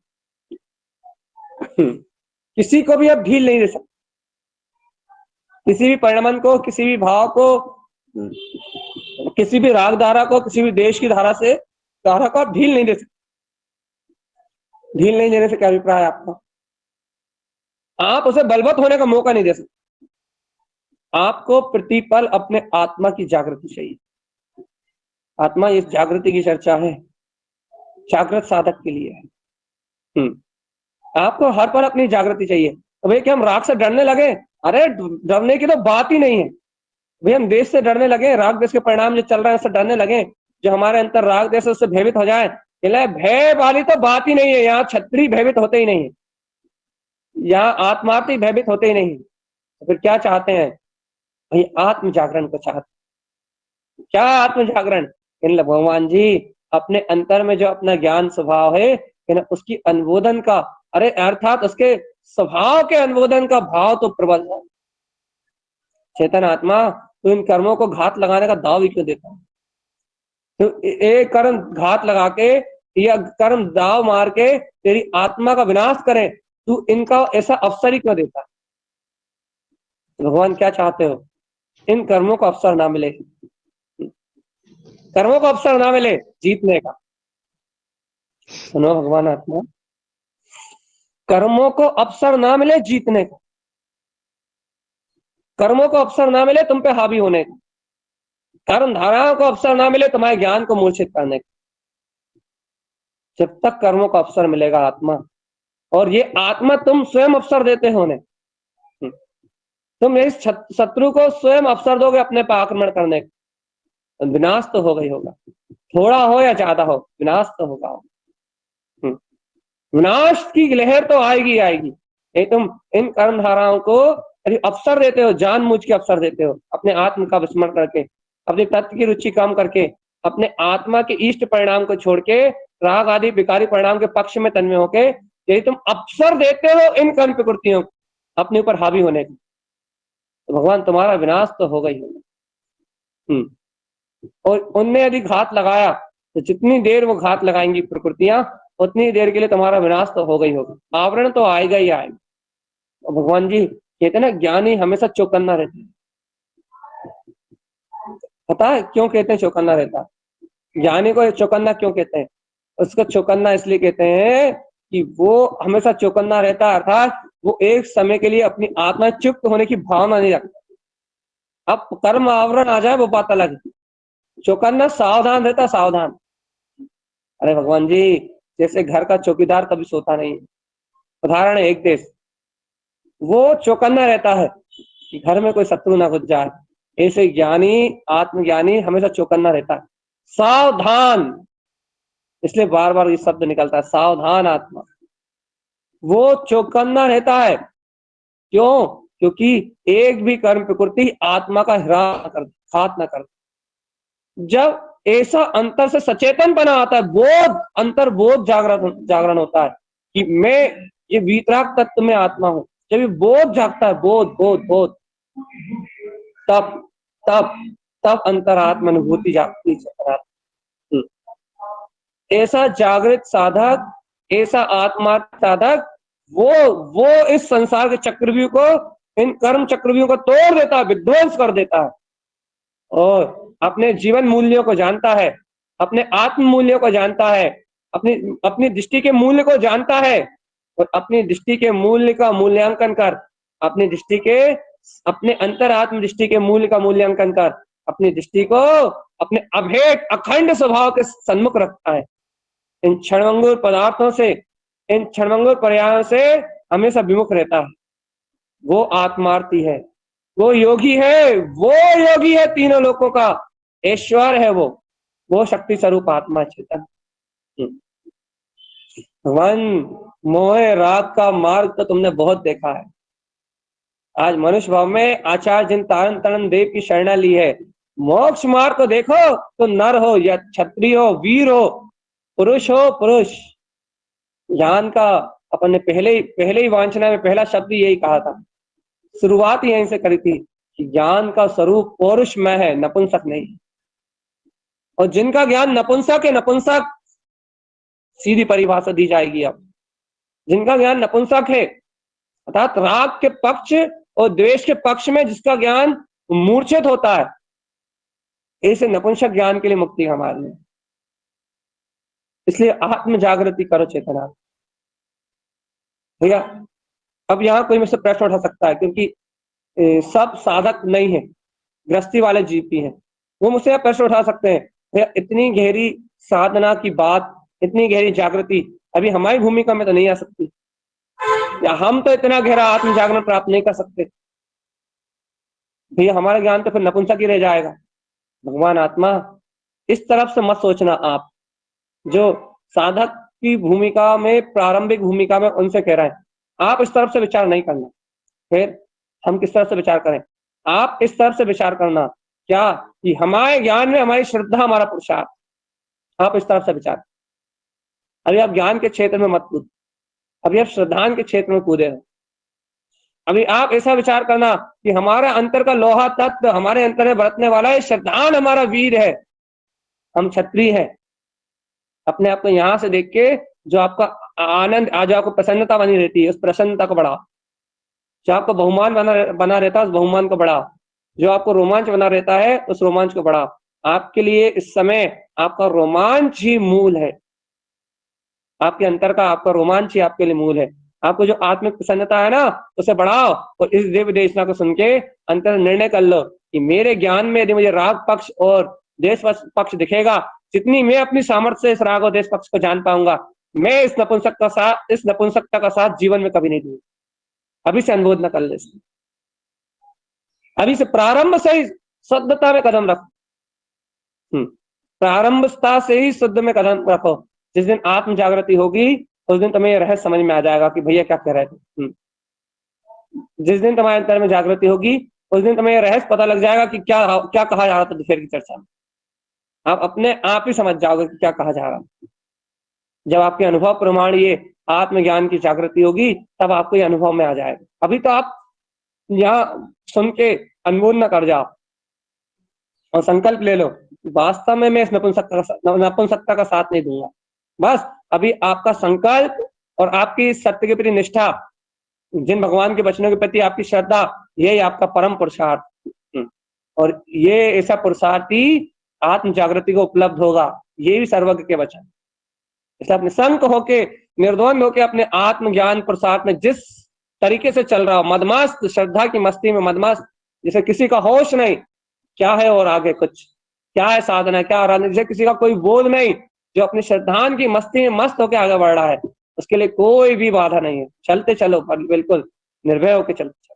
किसी को भी आप ढील नहीं दे सकते, किसी भी परिणमन को, किसी भी भाव को, किसी भी राग धारा को, किसी भी देश की धारा को आप ढील नहीं दे सकते। ढील नहीं देने से क्या अभिप्राय आपका? आप उसे बलवत होने का मौका नहीं दे सकते। आपको प्रतिपल अपने आत्मा की जागृति चाहिए। आत्मा इस जागृति की चर्चा है, जागृत साधक के लिए है। आपको हर पल अपनी जागृति चाहिए। तो भैया क्या हम राग से डरने लगे? अरे डरने की तो बात ही नहीं है भैया। हम देश से डरने लगे, राग देश के परिणाम जो चल रहे हैं उससे डरने लगे, जो हमारे अंतर राग देश है उससे भयभीत हो जाए, भय वाली तो बात ही नहीं है। यहाँ क्षत्रिय भयभीत होते ही नहीं है, यहाँ आत्मार्थी भयभीत होते ही नहीं। तो फिर क्या चाहते हैं भाई? आत्म जागरण को चाहते। क्या आत्म जागरण? भगवान जी अपने अंतर में जो अपना ज्ञान स्वभाव है उसकी अनुमोदन का, अरे अर्थात उसके स्वभाव के अनुमोदन का भाव तो प्रबल है। चेतन आत्मा तो इन कर्मों को घात लगाने का दाव ही क्यों देता है? तो एक कर्म घात लगा के या कर्म दाव मार के तेरी आत्मा का विनाश करे, तू इनका ऐसा अवसर ही क्यों देता है? भगवान क्या चाहते हो? इन कर्मों को अवसर ना मिले, कर्मों को अवसर ना मिले जीतने का। सुनो भगवान आत्मा, कर्मों को अवसर ना मिले जीतने का, कर्मों को अवसर ना मिले तुम पे हावी होने का, कर्म धाराओं को अवसर ना मिले तुम्हारे ज्ञान को मूर्छित करने का। जब तक कर्मों का अवसर मिलेगा आत्मा, और ये आत्मा तुम स्वयं अवसर देते हो उन्हें, तुम इस शत्रु को स्वयं अवसर दोगे अपने पर आक्रमण करने का, विनाश तो होगा ही होगा, थोड़ा हो या ज्यादा हो, विनाश तो होगा। विनाश की लहर तो आएगी आएगी। ये तुम इन कर्म धाराओं को अवसर देते हो, जानबूझ के अवसर देते हो, अपने आत्म का विस्मरण करके, अपने तत्व की रुचि कम करके, अपने आत्मा के इष्ट परिणाम को छोड़ के राग आदि विकारी परिणाम के पक्ष में तन्मय होके, यदि तुम अवसर देते हो इन कर्म प्रकृतियों अपने ऊपर हावी होने का, तो भगवान तुम्हारा विनाश तो होगा ही होगा। और उनने यदि घात लगाया तो जितनी देर वो घात लगाएंगी प्रकृतियां, उतनी देर के लिए तुम्हारा विनाश तो होगा ही होगा, आवरण तो आएगा ही आएगा। और भगवान जी कहते हैं ना, ज्ञानी हमेशा चौकन्ना रहता है। पता है क्यों कहते हैं चौकन्ना रहता है? ज्ञानी को चौकन्ना क्यों कहते हैं? उसको चौकन्ना इसलिए कहते हैं कि वो हमेशा चौकन्ना रहता है, अर्थात वो एक समय के लिए अपनी आत्मा चुप होने की भावना नहीं रखता। अब कर्म आवरण आ जाए वो बात अलग है। चौकन्ना सावधान रहता, सावधान। अरे भगवान जी, जैसे घर का चौकीदार कभी सोता नहीं है, उदाहरण है एक देश, वो चौकन्ना रहता है कि घर में कोई शत्रु ना घुस जाए। ऐसे ज्ञानी, आत्मज्ञानी हमेशा चौकन्ना रहता है, सावधान। इसलिए बार बार ये शब्द निकलता है, सावधान आत्मा। वो चौकन्ना रहता है। क्यों? क्योंकि एक भी कर्म प्रकृति आत्मा का घात न कर। जब ऐसा अंतर से सचेतन बना आता है, बोध, अंतर्बोध जागरण होता है कि मैं ये वीतराग तत्व में आत्मा हूं। जब ये बोध जागता है, बोध बोध बोध, तब तब तब अंतरात्मा अनुभूति जागती है। ऐसा जागृत साधक, ऐसा आत्मा साधक, वो इस संसार के चक्रव्यूह को, इन कर्म चक्रव्यूह को तोड़ देता है, विध्वंस कर देता है, और अपने जीवन मूल्यों को जानता है, अपने आत्म मूल्यों को जानता है, अपनी अपनी दृष्टि के मूल्य को जानता है, और अपनी दृष्टि के मूल्य का मूल्यांकन कर, अपनी दृष्टि के, अपने अंतरात्म दृष्टि के मूल्य का मूल्यांकन कर, अपनी दृष्टि को अपने अभेद अखंड स्वभाव के सम्मुख रखता है। इन क्षणभंगुर पदार्थों से, इन क्षणभंगुर पर्यायों से हमेशा विमुख रहता है। वो आत्मार्थी है, वो योगी है, वो योगी है, तीनों लोकों का ईश्वर है वो शक्ति स्वरूप आत्मा चेतन। भगवान, मोह राग का मार्ग तो तुमने बहुत देखा है। आज मनुष्य भाव में आचार्य जिन तारण तरण देव की शरणा ली है, मोक्ष मार्ग को देखो तो नर हो या क्षत्रिय हो, वीर हो, पुरुष हो, पुरुष। ज्ञान का अपन ने पहले ही वांछना में पहला शब्द यही कहा था, शुरुआत यहीं से करी थी कि ज्ञान का स्वरूप पौरुषमय है, नपुंसक नहीं। और जिनका ज्ञान नपुंसक है, नपुंसक, सीधी परिभाषा दी जाएगी अब, जिनका ज्ञान नपुंसक है, अर्थात राग के पक्ष और द्वेष के पक्ष में जिसका ज्ञान मूर्छित होता है, ऐसे नपुंसक ज्ञान के लिए मुक्ति हमारे लिए। इसलिए आत्म जागृति करो चेतना। भैया अब यहाँ कोई मुझसे प्रश्न उठा सकता है, क्योंकि सब साधक नहीं है, गृहस्थी वाले जीव भी हैं, वो मुझसे प्रश्न उठा सकते हैं, भैया इतनी गहरी साधना की बात, इतनी गहरी जागृति अभी हमारी भूमिका में तो नहीं आ सकती, या हम तो इतना गहरा आत्म जागरण प्राप्त नहीं कर सकते। भैया हमारा ज्ञान तो फिर नपुंसक ही रह जाएगा। भगवान आत्मा, इस तरफ से मत सोचना। आप जो साधक की भूमिका में, प्रारंभिक भूमिका में, उनसे कह रहे हैं, आप इस तरफ से विचार नहीं करना। फिर हम किस तरफ से विचार करें? आप इस तरफ से विचार करना, क्या कि हमारे ज्ञान में हमारी श्रद्धा, हमारा पुरुषार्थ, आप इस तरफ से विचार। अभी आप ज्ञान के क्षेत्र में मत कूद, अभी आप श्रद्धान के क्षेत्र में कूदे हो। अभी आप ऐसा विचार करना कि हमारा अंतर का लोहा तत्व हमारे अंतर में बरतने वाला है, श्रद्धान हमारा वीर है, हम क्षत्रिय है। अपने आप को यहां से देख के जो आपका आनंद, आज आपको प्रसन्नता बनी रहती है, उस प्रसन्नता को बढ़ाओ। जो आपको बहुमान बना रहता है, उस बहुमान को बढ़ाओ। जो आपको रोमांच बना रहता है, उस रोमांच को बढ़ाओ। आपके लिए इस समय आपका रोमांच ही मूल है, आपके अंतर का आपका रोमांच ही आपके लिए मूल है। आपको जो आत्मिक प्रसन्नता है ना, उसे बढ़ाओ, और इस दिव्य देशना को सुन के अंतर निर्णय कर लो कि मेरे ज्ञान में यदि मुझे राग पक्ष और देश पक्ष दिखेगा, जितनी मैं अपनी सामर्थ्य से इस राग और देश पक्ष को जान पाऊंगा, मैं इस नपुंसकता का साथ जीवन में कभी नहीं दूंगा। अभी से अनुबोध न कर ले, अभी से प्रारंभ से ही शुद्धता में कदम रखो। प्रारंभता से ही शुद्ध में कदम रखो। जिस दिन आत्म जागृति होगी, उस दिन तुम्हें रहस्य समझ में आ जाएगा कि भैया क्या कह रहे थे। जिस दिन तुम्हारे अंतर में जागृति होगी, उस दिन तुम्हें रहस्य पता लग जाएगा कि क्या कहा जा रहा था दोपहर की चर्चा में। आप अपने आप ही समझ जाओगे कि क्या कहा जा रहा है। जब आपके अनुभव प्रमाण ये आत्मज्ञान की जागृति होगी, तब आपको ये अनुभव में आ जाएगा। अभी तो आप यहाँ सुन के अनमोल न कर जाओ और संकल्प ले लो, वास्तव में मैं इस नपुंसकता का साथ नहीं दूंगा। बस अभी आपका संकल्प और आपकी सत्य के प्रति निष्ठा, जिन भगवान के वचनों के प्रति आपकी श्रद्धा, यही आपका परम पुरुषार्थ। और ये ऐसा पुरुषार्थ ही आत्म जागृति को उपलब्ध होगा। ये भी सर्वज्ञ के वचन। इसलिए अपने संक होके, निर्द्वंद होके अपने आत्मज्ञान पुरुषार्थ में जिस तरीके से चल रहा हो, मदमस्त श्रद्धा की मस्ती में मदमस्त, जिसे किसी का होश नहीं क्या है और आगे कुछ क्या है, साधना क्या आराधना, जिसे किसी का कोई बोध नहीं, जो अपनी श्रद्धान की मस्ती में मस्त होकर आगे बढ़ रहा है, उसके लिए कोई भी बाधा नहीं है। चलते चलो, पर बिल्कुल निर्भय होकर चलते चलो।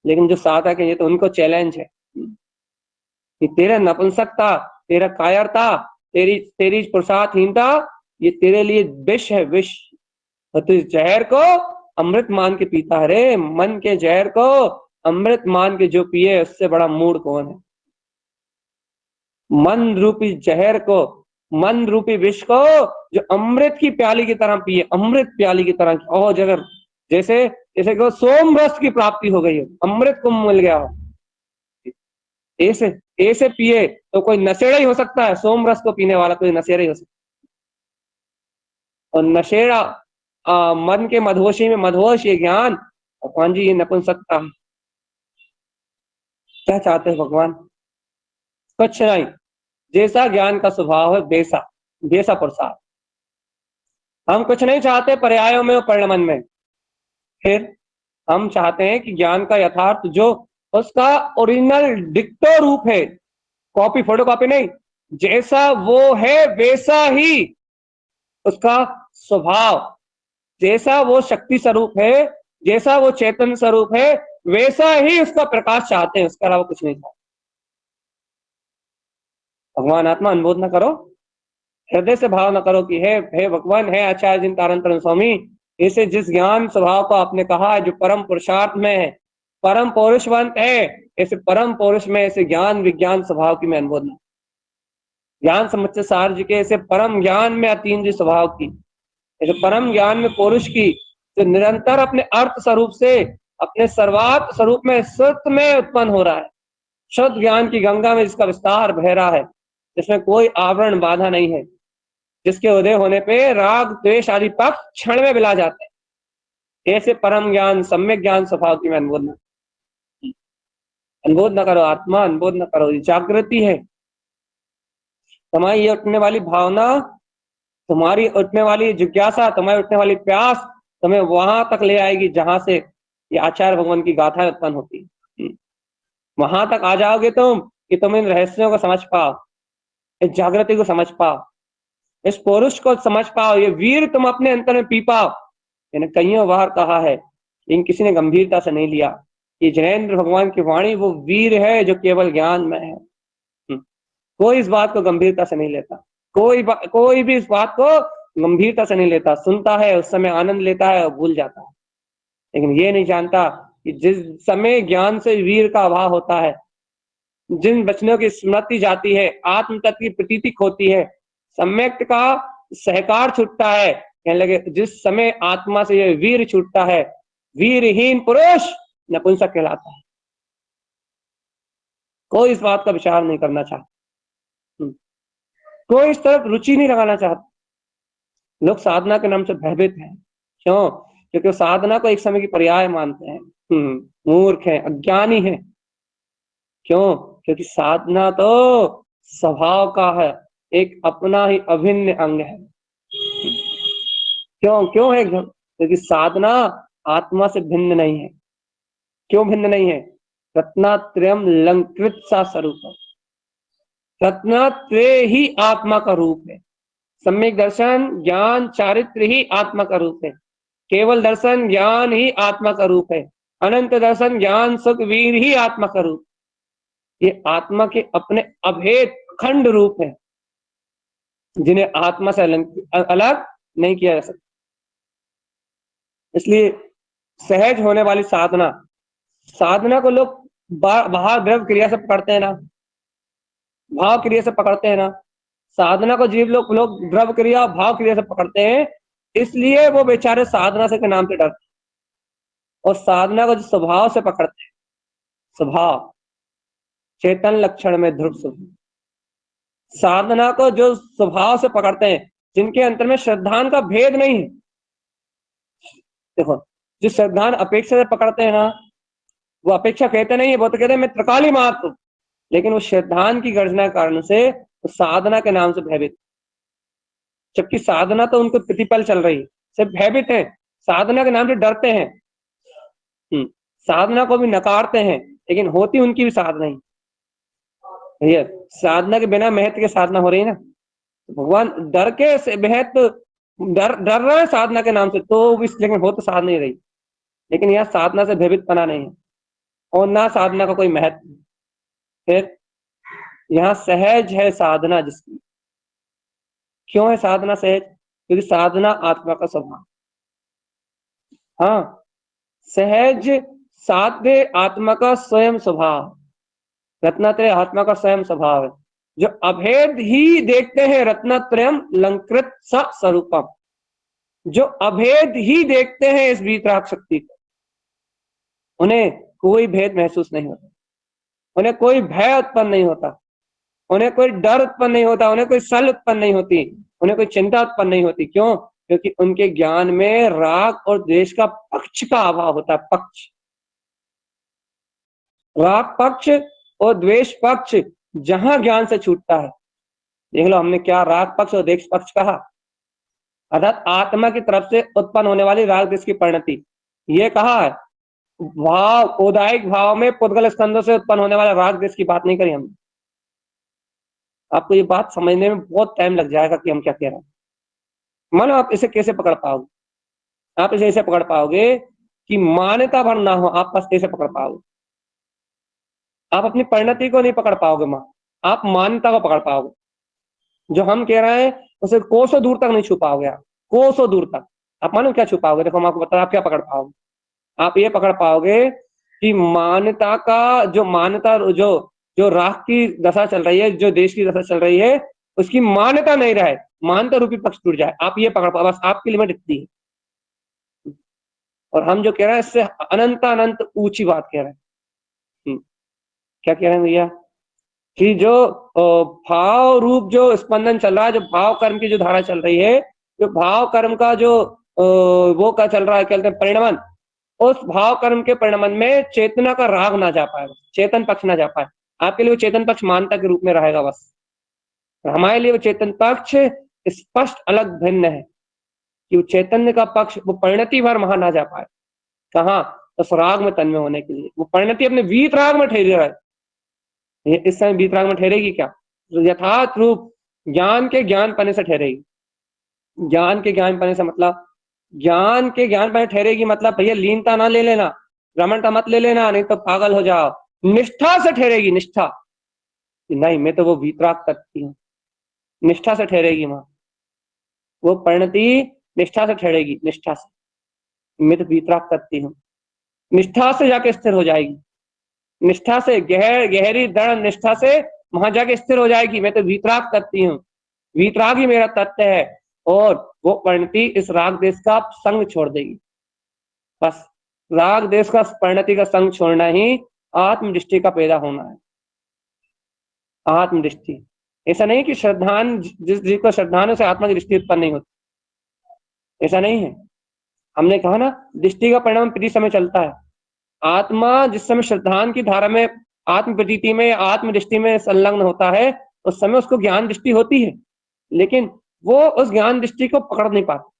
लेकिन जो साधक है, ये तो उनको चैलेंज है कि तेरा नपुंसकता, तेरा कायरता, तेरी पुरुषार्थहीनता, ये तेरे लिए विष है, विष। और तू इस जहर को अमृत मान के पीता है रे। मन के जहर को अमृत मान के जो पिए, उससे बड़ा मूड कौन है। मन रूपी जहर को, मन रूपी विष को जो अमृत की प्याली की तरह पिए, अमृत प्याली की तरह, और जगह जैसे जैसे कि सोम रस की प्राप्ति हो गई हो, अमृत को मिल गया हो, ऐसे ऐसे पिए तो कोई नशेड़ा ही हो सकता है। सोम रस को पीने वाला कोई नशेड़ा ही हो सकता है। और नशेड़ा मन के मधोशी में मधोश ये ज्ञान, भगवान जी ये नपुंसकता है। क्या चाहते हैं भगवान? कुछ नहीं, जैसा ज्ञान का स्वभाव है वैसा वैसा पुरुषार्थ। हम कुछ नहीं चाहते पर्यायों में और परिणमन में। फिर हम चाहते हैं कि ज्ञान का यथार्थ जो उसका ओरिजिनल डिक्टो रूप है, कॉपी फोटो कॉपी नहीं, जैसा वो है वैसा ही उसका स्वभाव, जैसा वो शक्ति स्वरूप है, जैसा वो चेतन स्वरूप है, वैसा ही उसका प्रकाश चाहते हैं, उसके अलावा कुछ नहीं चाहते। भगवान आत्मा अनुबोध न करो, हृदय से भाव न करो कि हे भगवान, है आचार्य जिन तारण स्वामी, ऐसे जिस ज्ञान स्वभाव को आपने कहा है, जो परम पुरुषार्थ में है, परम पौरुषवंत है, ऐसे परम पौरुष में ऐसे ज्ञान विज्ञान स्वभाव की मैं अनुबोध न, ज्ञान समुच्चय सार जी के ऐसे परम ज्ञान में अतीन जी स्वभाव की, ऐसे परम ज्ञान में पौरुष की, जो निरंतर अपने अर्थ स्वरूप से, अपने सर्वात्म स्वरूप में सत्य में उत्पन्न हो रहा है, शुद्ध ज्ञान की गंगा में जिसका विस्तार बह रहा है, जिसमें कोई आवरण बाधा नहीं है, जिसके उदय होने पे राग द्वेष आदि पक्ष क्षण में मिला जाते हैं, ऐसे परम ज्ञान सम्यक ज्ञान स्वभाव की मैं अनुबोध न करो आत्मा, अनुबोध न करो। जागृति है तुम्हारी, ये उठने वाली भावना, तुम्हारी उठने वाली जिज्ञासा, तुम्हारी उठने वाली प्यास तुम्हें वहां तक ले आएगी जहां से ये आचार्य भगवान की गाथा उत्पन्न होती है। वहां तक आ जाओगे तुम कि तुम इन रहस्यों को समझ पाओ, इस जागृति को समझ पाओ, इस पुरुष को समझ पाओ, ये वीर तुम अपने अंतर में पी पाओ। मैंने कईयों बार कहा है, लेकिन किसी ने गंभीरता से नहीं लिया। ये जैनेन्द्र भगवान की वाणी वो वीर है जो केवल ज्ञान में है। कोई इस बात को गंभीरता से नहीं लेता, कोई भी इस बात को गंभीरता से नहीं लेता। सुनता है, उस समय आनंद लेता है और भूल जाता है, लेकिन ये नहीं जानता कि जिस समय ज्ञान से वीर का अभाव होता है, जिन वचनों की स्मृति जाती है, आत्म तत्व की प्रतीति होती है, सम्यक का सहकार छूटता है, कहने लगे जिस समय आत्मा से ये वीर छूटता है, वीरहीन पुरुष नपुंसक कहलाता है। कोई इस बात का विचार नहीं करना चाहता, कोई इस तरफ रुचि नहीं लगाना चाहता। लोग साधना के नाम से भयभीत हैं। क्यों? क्योंकि साधना को एक समय की पर्याय मानते हैं, मूर्ख हैं, अज्ञानी हैं। क्यों? क्योंकि साधना तो स्वभाव का है, एक अपना ही अभिन्न अंग है। क्यों है? क्योंकि साधना आत्मा से भिन्न नहीं है। क्यों भिन्न नहीं है? रत्नात्रयम लंकृत सा स्वरूप है, रत्नात्रय ही आत्मा का रूप है। सम्यक दर्शन ज्ञान चारित्र ही आत्मा का रूप है, केवल दर्शन ज्ञान ही आत्मा का रूप है, अनंत दर्शन ज्ञान सुख वीर ही आत्मा का रूप। ये आत्मा के अपने अभेद खंड रूप है, जिन्हें आत्मा से अलग नहीं किया जा सकता। इसलिए सहज होने वाली साधना को लोग भाव द्रव्य क्रिया से पकड़ते हैं ना, भाव क्रिया से पकड़ते हैं ना। साधना को जीव लोग द्रव्य क्रिया भाव क्रिया से पकड़ते हैं, इसलिए वो बेचारे साधना से के नाम से डरते हैं, और साधना को जो स्वभाव से पकड़ते हैं, स्वभाव, चेतन लक्षण में ध्रुव स्वभाव। साधना को जो स्वभाव से पकड़ते हैं, जिनके अंतर में श्रद्धान का भेद नहीं है, देखो जो श्रद्धान अपेक्षा से पकड़ते हैं ना, वो अपेक्षा कहते नहीं है, वो तो कहते हैं मैं त्रिकाली मात्र हूं, लेकिन वो श्रद्धान की गर्जना के कारण से साधना के नाम से भयभीत, जबकि साधना तो उनको प्रतिपल चल रही है, सिर्फ भयभीत है, साधना के नाम से डरते हैं, साधना को भी नकारते हैं, लेकिन होती उनकी भी साधना ही। भैया साधना के बिना महत्व के साधना हो रही है ना, भगवान डर के से महत्व डर रहा है साधना के नाम से, तो लेकिन हो तो साधना ही रही, लेकिन यह साधना से भयभीत पना नहीं है और ना साधना का कोई महत्व। फिर यहाँ सहज है साधना जिसकी। क्यों है साधना सहज? क्योंकि साधना आत्मा का स्वभाव। हाँ, सहज साध्य आत्मा का स्वयं स्वभाव, रत्नात्रय आत्मा का स्वयं स्वभाव है, जो अभेद ही देखते हैं। रत्नात्रयम लंकृत स स्वरूपम, जो अभेद ही देखते हैं इस वीतराग शक्ति को, उन्हें कोई भेद महसूस नहीं होता, उन्हें कोई भय उत्पन्न नहीं होता, उन्हें कोई डर उत्पन्न नहीं होता, उन्हें कोई सल उत्पन्न नहीं होती, उन्हें कोई चिंता उत्पन्न नहीं होती। क्यों? क्योंकि उनके ज्ञान में राग और द्वेष का पक्ष का अभाव होता है। पक्ष, राग पक्ष और द्वेष पक्ष जहां ज्ञान से छूटता है, देख लो हमने क्या राग पक्ष और द्वेष पक्ष कहा, अर्थात आत्मा की तरफ से उत्पन्न होने वाली राग द्वेष की परिणति, ये कहा है। भाव, औदायिक भाव में पुद्गल स्कंदों से उत्पन्न होने वाला राग द्वेष की बात नहीं करी हमने। आपको ये बात समझने में बहुत टाइम लग जाएगा कि हम क्या कह रहे हैं। मानो आप इसे कैसे पकड़ पाओगे? आप इसे ऐसे पकड़ पाओगे कि मान्यता भर ना हो, आप बस ऐसे पकड़ पाओगे। आप अपनी परिणति को नहीं पकड़ पाओगे मां, आप मान्यता को पकड़ पाओगे। जो हम कह रहे हैं उसे कोसों दूर तक नहीं छू पाओगे आप, कोसों दूर तक। आप मानो क्या छू पाओगे? देखो हम आपको बता, आप क्या पकड़ पाओगे? आप ये पकड़ पाओगे कि मान्यता का जो मान्यता जो राग की दशा चल रही है, जो देश की दशा चल रही है, उसकी मान्यता नहीं रहे, मान्यता रूपी पक्ष टूट जाए। आप ये पकड़ पाओ, बस आपकी लिमिट इतनी है। और हम जो कह रहे हैं इससे अनंत अनंत ऊंची बात कह रहे हैं। क्या कह रहे हैं भैया? कि जो भाव रूप जो स्पंदन चल रहा है, जो भाव कर्म की जो धारा चल रही है, जो भाव कर्म का जो वो का चल रहा है, कहते हैं परिणमन, उस भाव कर्म के परिणमन में चेतना का राग ना जा पाए, चेतन पक्ष ना जा पाए। आपके लिए वो चेतन पक्ष मानता के रूप में रहेगा बस। हमारे लिए वो चेतन पक्ष स्पष्ट अलग भिन्न है कि वो चैतन्य का पक्ष वो परिणति भर वहां ना जा पाए। कहाँ? तो राग में तन्मय होने के लिए वो परिणति अपने वीत राग में ठहरी रहे। ये इस समय वीत राग में ठहरेगी क्या? तो यथार्थ रूप ज्ञान के ज्ञान पाने से ठहरेगी। ज्ञान के ज्ञान पाने से मतलब, ज्ञान के ज्ञान पाने ठहरेगी मतलब भैया लीनता ना ले लेना, रमणता मत ले लेना, नहीं तो पागल हो जाओ। निष्ठा से ठहरेगी, निष्ठा, नहीं मैं तो वो वीतराग करती हूँ, निष्ठा से ठहरेगी मां। वो परिणति निष्ठा से ठहरेगी, निष्ठा से मैं तो वीतराग करती हूँ, निष्ठा से जाके स्थिर हो जाएगी। निष्ठा से गहरी दृढ़ निष्ठा से वहां जाके स्थिर हो जाएगी। मैं तो वीतराग करती हूँ, वीतराग ही मेरा तत्व है। और वो परिणति इस राग देश का संग छोड़ देगी। बस राग देश का परिणति का संग छोड़ना ही आत्मदृष्टि का पैदा होना है। आत्मदृष्टि, ऐसा नहीं कि श्रद्धान जिसको श्रद्धान से आत्मा की दृष्टि उत्पन्न नहीं होती, ऐसा नहीं है। हमने कहा ना दृष्टि का परिणाम प्रति समय चलता है। आत्मा जिस समय श्रद्धान की धारा में आत्म प्रतीति में आत्मदृष्टि में संलग्न होता है, उस समय उसको ज्ञान दृष्टि होती है, लेकिन वो उस ज्ञान दृष्टि को पकड़ नहीं पाता।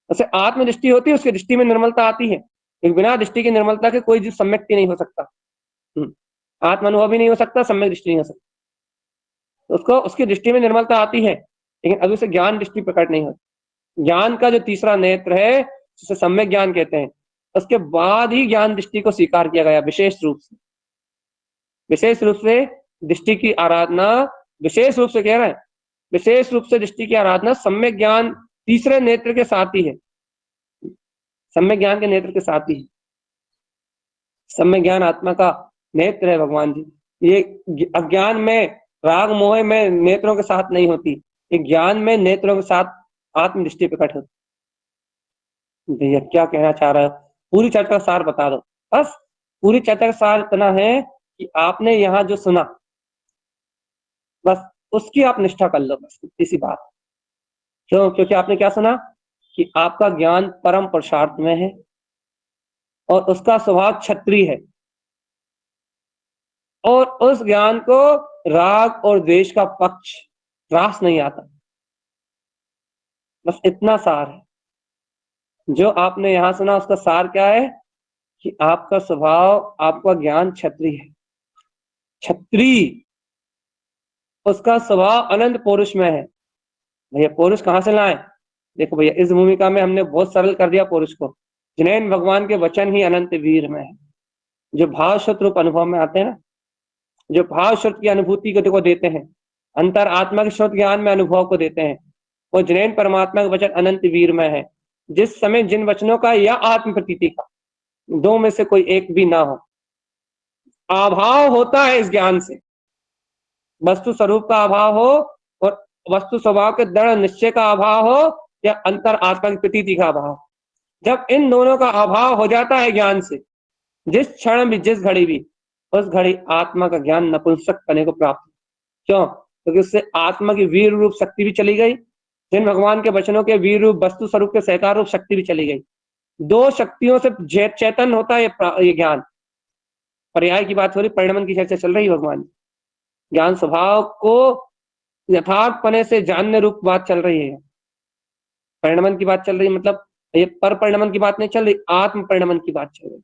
उसे आत्मदृष्टि होती है, उसकी दृष्टि में निर्मलता आती है, लेकिन बिना दृष्टि की निर्मलता के कोई सम्यक्ति नहीं हो सकता, आत्मानुभव भी नहीं हो सकता, सम्यक दृष्टि नहीं हो सकता। तो उसको उसकी दृष्टि में निर्मलता आती है, लेकिन अभी उसे ज्ञान दृष्टि प्रकट नहीं होती। ज्ञान का जो तीसरा नेत्र है जिसे सम्यक ज्ञान कहते हैं, उसके बाद ही ज्ञान दृष्टि को स्वीकार किया गया विशेष रूप से। विशेष रूप से दृष्टि की आराधना, विशेष रूप से कह रहे हैं, विशेष रूप से दृष्टि की आराधना सम्यक ज्ञान तीसरे नेत्र के साथ ही है, सम्यक ज्ञान के नेत्र के साथ ही है। सम्यक ज्ञान आत्मा का नेत्र है भगवान जी। ये अज्ञान में राग मोह में नेत्रों के साथ नहीं होती, ये ज्ञान में नेत्रों के साथ आत्मदृष्टि प्रकट होती। भैया क्या कहना चाह रहा है? पूरी चर्चा का सार बता दो बस। पूरी चर्चा का सार इतना है कि आपने यहाँ जो सुना बस उसकी आप निष्ठा कर लो, बस इसी बात। क्यों? क्योंकि आपने क्या सुना कि आपका ज्ञान परम पुरुषार्थ में है और उसका स्वभाव क्षत्रिय है, और उस ज्ञान को राग और द्वेष का पक्ष रास नहीं आता। बस इतना सार है जो आपने यहां सुना। उसका सार क्या है कि आपका स्वभाव, आपका ज्ञान क्षत्रिय है। क्षत्रिय, उसका स्वभाव अनंत पौरुष में है। भैया पौरुष कहां से लाए? देखो भैया, इस भूमिका में हमने बहुत सरल कर दिया पौरुष को। जिनेन भगवान के वचन ही अनंत वीर में है, जो भाव शुद्ध रूप अनुभव में आते हैं ना, जो भाव शुद्ध की अनुभूति को देते हैं, अंतर आत्मा के शुद्ध ज्ञान में अनुभव को देते हैं, वो जिनेन परमात्मा का वचन अनंत वीर में है। जिस समय जिन वचनों का या आत्म प्रतीति का, दो में से कोई एक भी ना हो, अभाव होता है इस ज्ञान से, वस्तु स्वरूप का अभाव हो और वस्तु स्वभाव के दृढ़ निश्चय का अभाव हो, या अंतर आत्मा की प्रतीति का अभाव, जब इन दोनों का अभाव हो जाता है ज्ञान से, जिस क्षण भी, जिस घड़ी भी, उस घड़ी आत्मा का ज्ञान नपुंसक करने को प्राप्त। क्यों? क्योंकि उससे आत्मा की वीर रूप शक्ति भी चली गई, जिन भगवान के वचनों के वीर रूप वस्तु स्वरूप के सहकार रूप शक्ति भी चली गई। दो शक्तियों से चेतन होता है ये ज्ञान। पर्याय की बात हो रही, परिणमन की चर्चा चल रही है। भगवान ज्ञान स्वभाव को यथार्थ पने से जानने रूप बात चल रही है। परिणमन की बात चल रही है, मतलब ये पर परिणमन की बात नहीं चल रही, आत्म परिणमन की बात चल रही।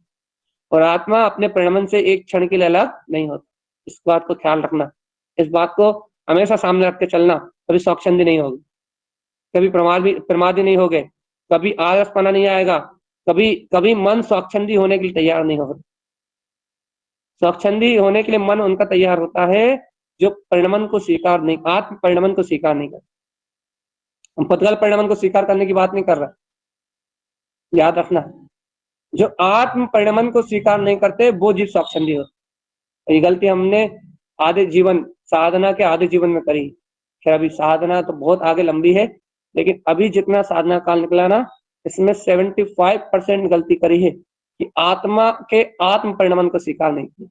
और आत्मा अपने परिणमन से एक क्षण के लिए अलग नहीं होता। इस बात को ख्याल रखना, इस बात को हमेशा सामने रख के चलना। कभी स्वच्छंदी नहीं होगी, कभी प्रमादी नहीं होगे, कभी आलसपना नहीं आएगा, कभी मन स्वच्छंदी होने के लिए तैयार नहीं होगा। स्वच्छंदी होने के लिए मन उनका तैयार होता है जो परिणमन को स्वीकार नहीं, आत्म परिणमन को स्वीकार नहीं करता। हम पदगल परिणमन को स्वीकार करने की बात नहीं कर रहा, याद रखना। जो आत्म परिणमन को स्वीकार नहीं करते वो जीव स्वच्छंदी होते। ये गलती हमने आधे जीवन, साधना के आधे जीवन में करी। खैर अभी साधना तो बहुत आगे लंबी है, लेकिन अभी जितना साधना काल निकला ना, इसमें 75% गलती करी है कि आत्मा के आत्म परिणमन को स्वीकार नहीं किया।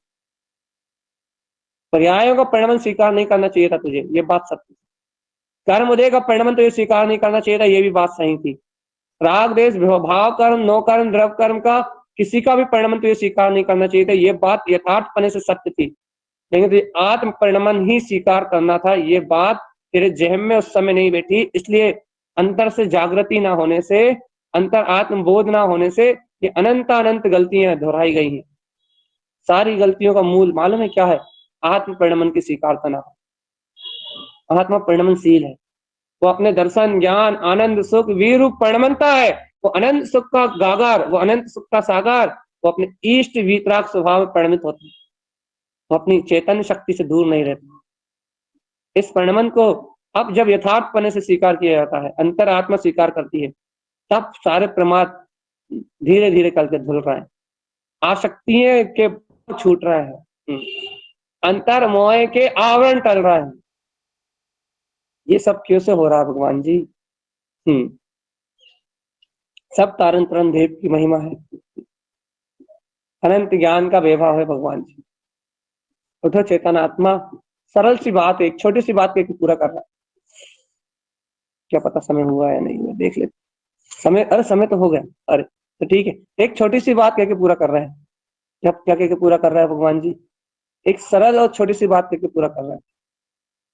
पर्यायों का परिणमन स्वीकार नहीं करना चाहिए था तुझे, ये बात सत्य। कर्म उदय का परिणमन तुझे स्वीकार नहीं करना चाहिए था, ये भी बात सही थी। राग देश भाव कर्म, नो कर्म, द्रव कर्म का किसी का भी परिणमन तुझे स्वीकार नहीं करना चाहिए था, ये बात यथार्थपने से सत्य थी। लेकिन तुझे आत्म परिणमन ही स्वीकार करना था, ये बात तेरे जहम में उस समय नहीं बैठी। इसलिए अंतर से जागृति ना होने से, अंतर आत्मबोध ना होने से ये अनंत गलतियां दोहराई गई हैं। सारी गलतियों का मूल मालूम है क्या है? आत्म परिणमन की स्वीकारता ना। आत्मा परिणमनशील है, वो अपने दर्शन, ज्ञान, आनंद, सुख, वीर रूप परिणमनता है। वो अनंत सुख का गागर, वो अनंत सुख का सागर, वो अपने इष्ट वीतराग स्वभाव में परिणमित होते हैं। वो अपनी चैतन्य शक्ति से दूर नहीं रहते। इस परिणमन को अब जब यथार्थपने से स्वीकार किया जाता है, अंतर आत्मा स्वीकार करती है, तब सारे प्रमाद धीरे धीरे करके धुल रहे हैं, आसक्तियों के छूट रहे हैं, अंतर मोह के आवरण टल रहे हैं। ये सब क्यों से हो रहा है भगवान जी? सब तारण तरण देव की महिमा है, अनंत ज्ञान का वैभव है भगवान जी। उठो चेतन आत्मा, सरल सी बात, एक छोटी सी बात के पूरा कर रहा है। क्या पता समय हुआ या नहीं हुआ, देख ले समय। अरे समय तो हो गया, अरे तो ठीक है, एक छोटी सी बात कह के पूरा कर रहे हैं। क्या कह के पूरा कर रहा है भगवान जी? एक सरल और छोटी सी बात कह के पूरा कर रहा है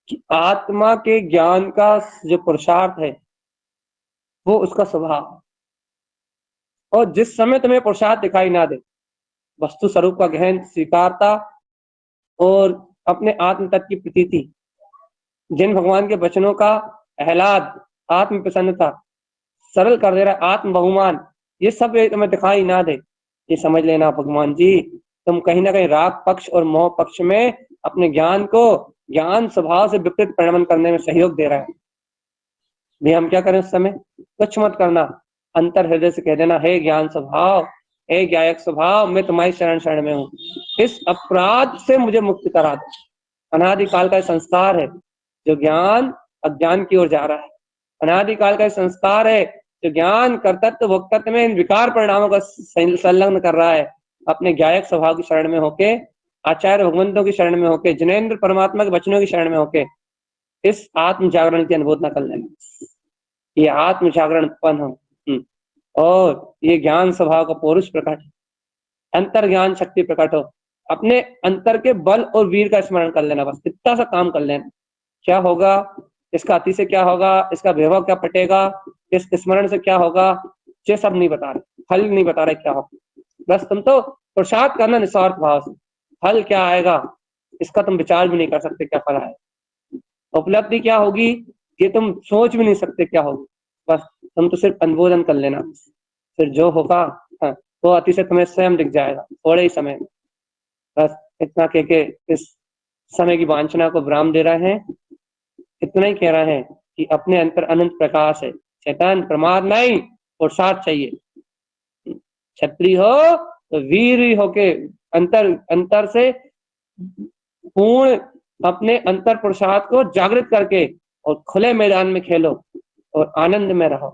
कि आत्मा के ज्ञान का जो पुरुषार्थ है वो उसका स्वभाव। और जिस समय तुम्हें पुरुषार्थ दिखाई ना दे, वस्तु स्वरूप का गहन स्वीकारता और अपने आत्म तत्व की प्रतीति, जिन भगवान के वचनों का आह्लाद, आत्म प्रसन्नता, सरल कर दे रहा है आत्म बहुमान, ये सब तुम्हें दिखाई ना दे, ये समझ लेना भगवान जी तुम कहीं ना कहीं राग पक्ष और मोह पक्ष में अपने ज्ञान को, ज्ञान स्वभाव से विपरीत परिणमन करने में सहयोग दे रहा है। भी हम क्या करें उस समय? कुछ मत करना, अंतर हृदय से कह देना, हे ज्ञान स्वभाव, हे ज्ञायक स्वभाव, मैं तुम्हारी शरण में हूँ, इस अपराध से मुझे मुक्त करा दो। अनादिकाल का संस्कार है जो ज्ञान अज्ञान की ओर जा रहा है, अनादिकाल का संस्कार है जो ज्ञान कर्तृत्व भोक्तृत्व में इन विकार परिणामों का संलग्न कर रहा है। अपने गायक स्वभाव की शरण में होके, आचार्य भगवंतों की शरण में होके, जिनेंद्र परमात्मा के वचनों की शरण में होके इस आत्म जागरण की अनुभूति कर लेना। ये आत्म जागरण उत्पन्न हो और ये ज्ञान स्वभाव का पौरुष प्रकट, अंतर ज्ञान शक्ति प्रकट हो। अपने अंतर के बल और वीर का स्मरण कर लेना, बस इतना सा काम कर लेना। क्या होगा, इसका अति से क्या होगा, इसका वैभव क्या पटेगा, इस स्मरण से क्या होगा, ये सब नहीं बता रहे, फल नहीं बता रहे क्या होगा। बस तुम तो प्रसाद करना निस्वार्थ भाव से, फल क्या आएगा इसका तुम विचार भी नहीं कर सकते क्या फल आएगा, उपलब्धि क्या होगी ये तुम सोच भी नहीं सकते क्या होगी। बस तुम तो सिर्फ अनुमोदन कर लेना, फिर जो होगा वो अति से तुम्हें स्वयं दिख जाएगा थोड़े ही समय में। बस इतना कह के इस समय की वांछना को विराम दे रहे हैं। इतना ही कह रहे हैं कि अपने अंतर अनंत प्रकाश है, चैतन्य प्रमाद नहीं और साथ चाहिए। क्षत्रिय हो तो वीर होके अंतर से पूर्ण अपने अंतर प्रसाद को जागृत करके और खुले मैदान में खेलो और आनंद में रहो।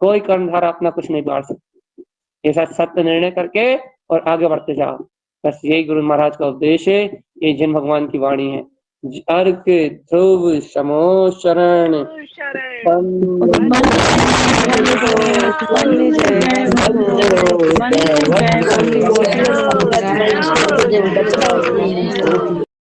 कोई कर्मधारा अपना कुछ नहीं बिगाड़ सकती। ऐसा सत्य निर्णय करके और आगे बढ़ते जाओ। बस यही गुरु महाराज का उपदेश है, ये जिन भगवान की वाणी है। अर्क ध्रुव समो शरण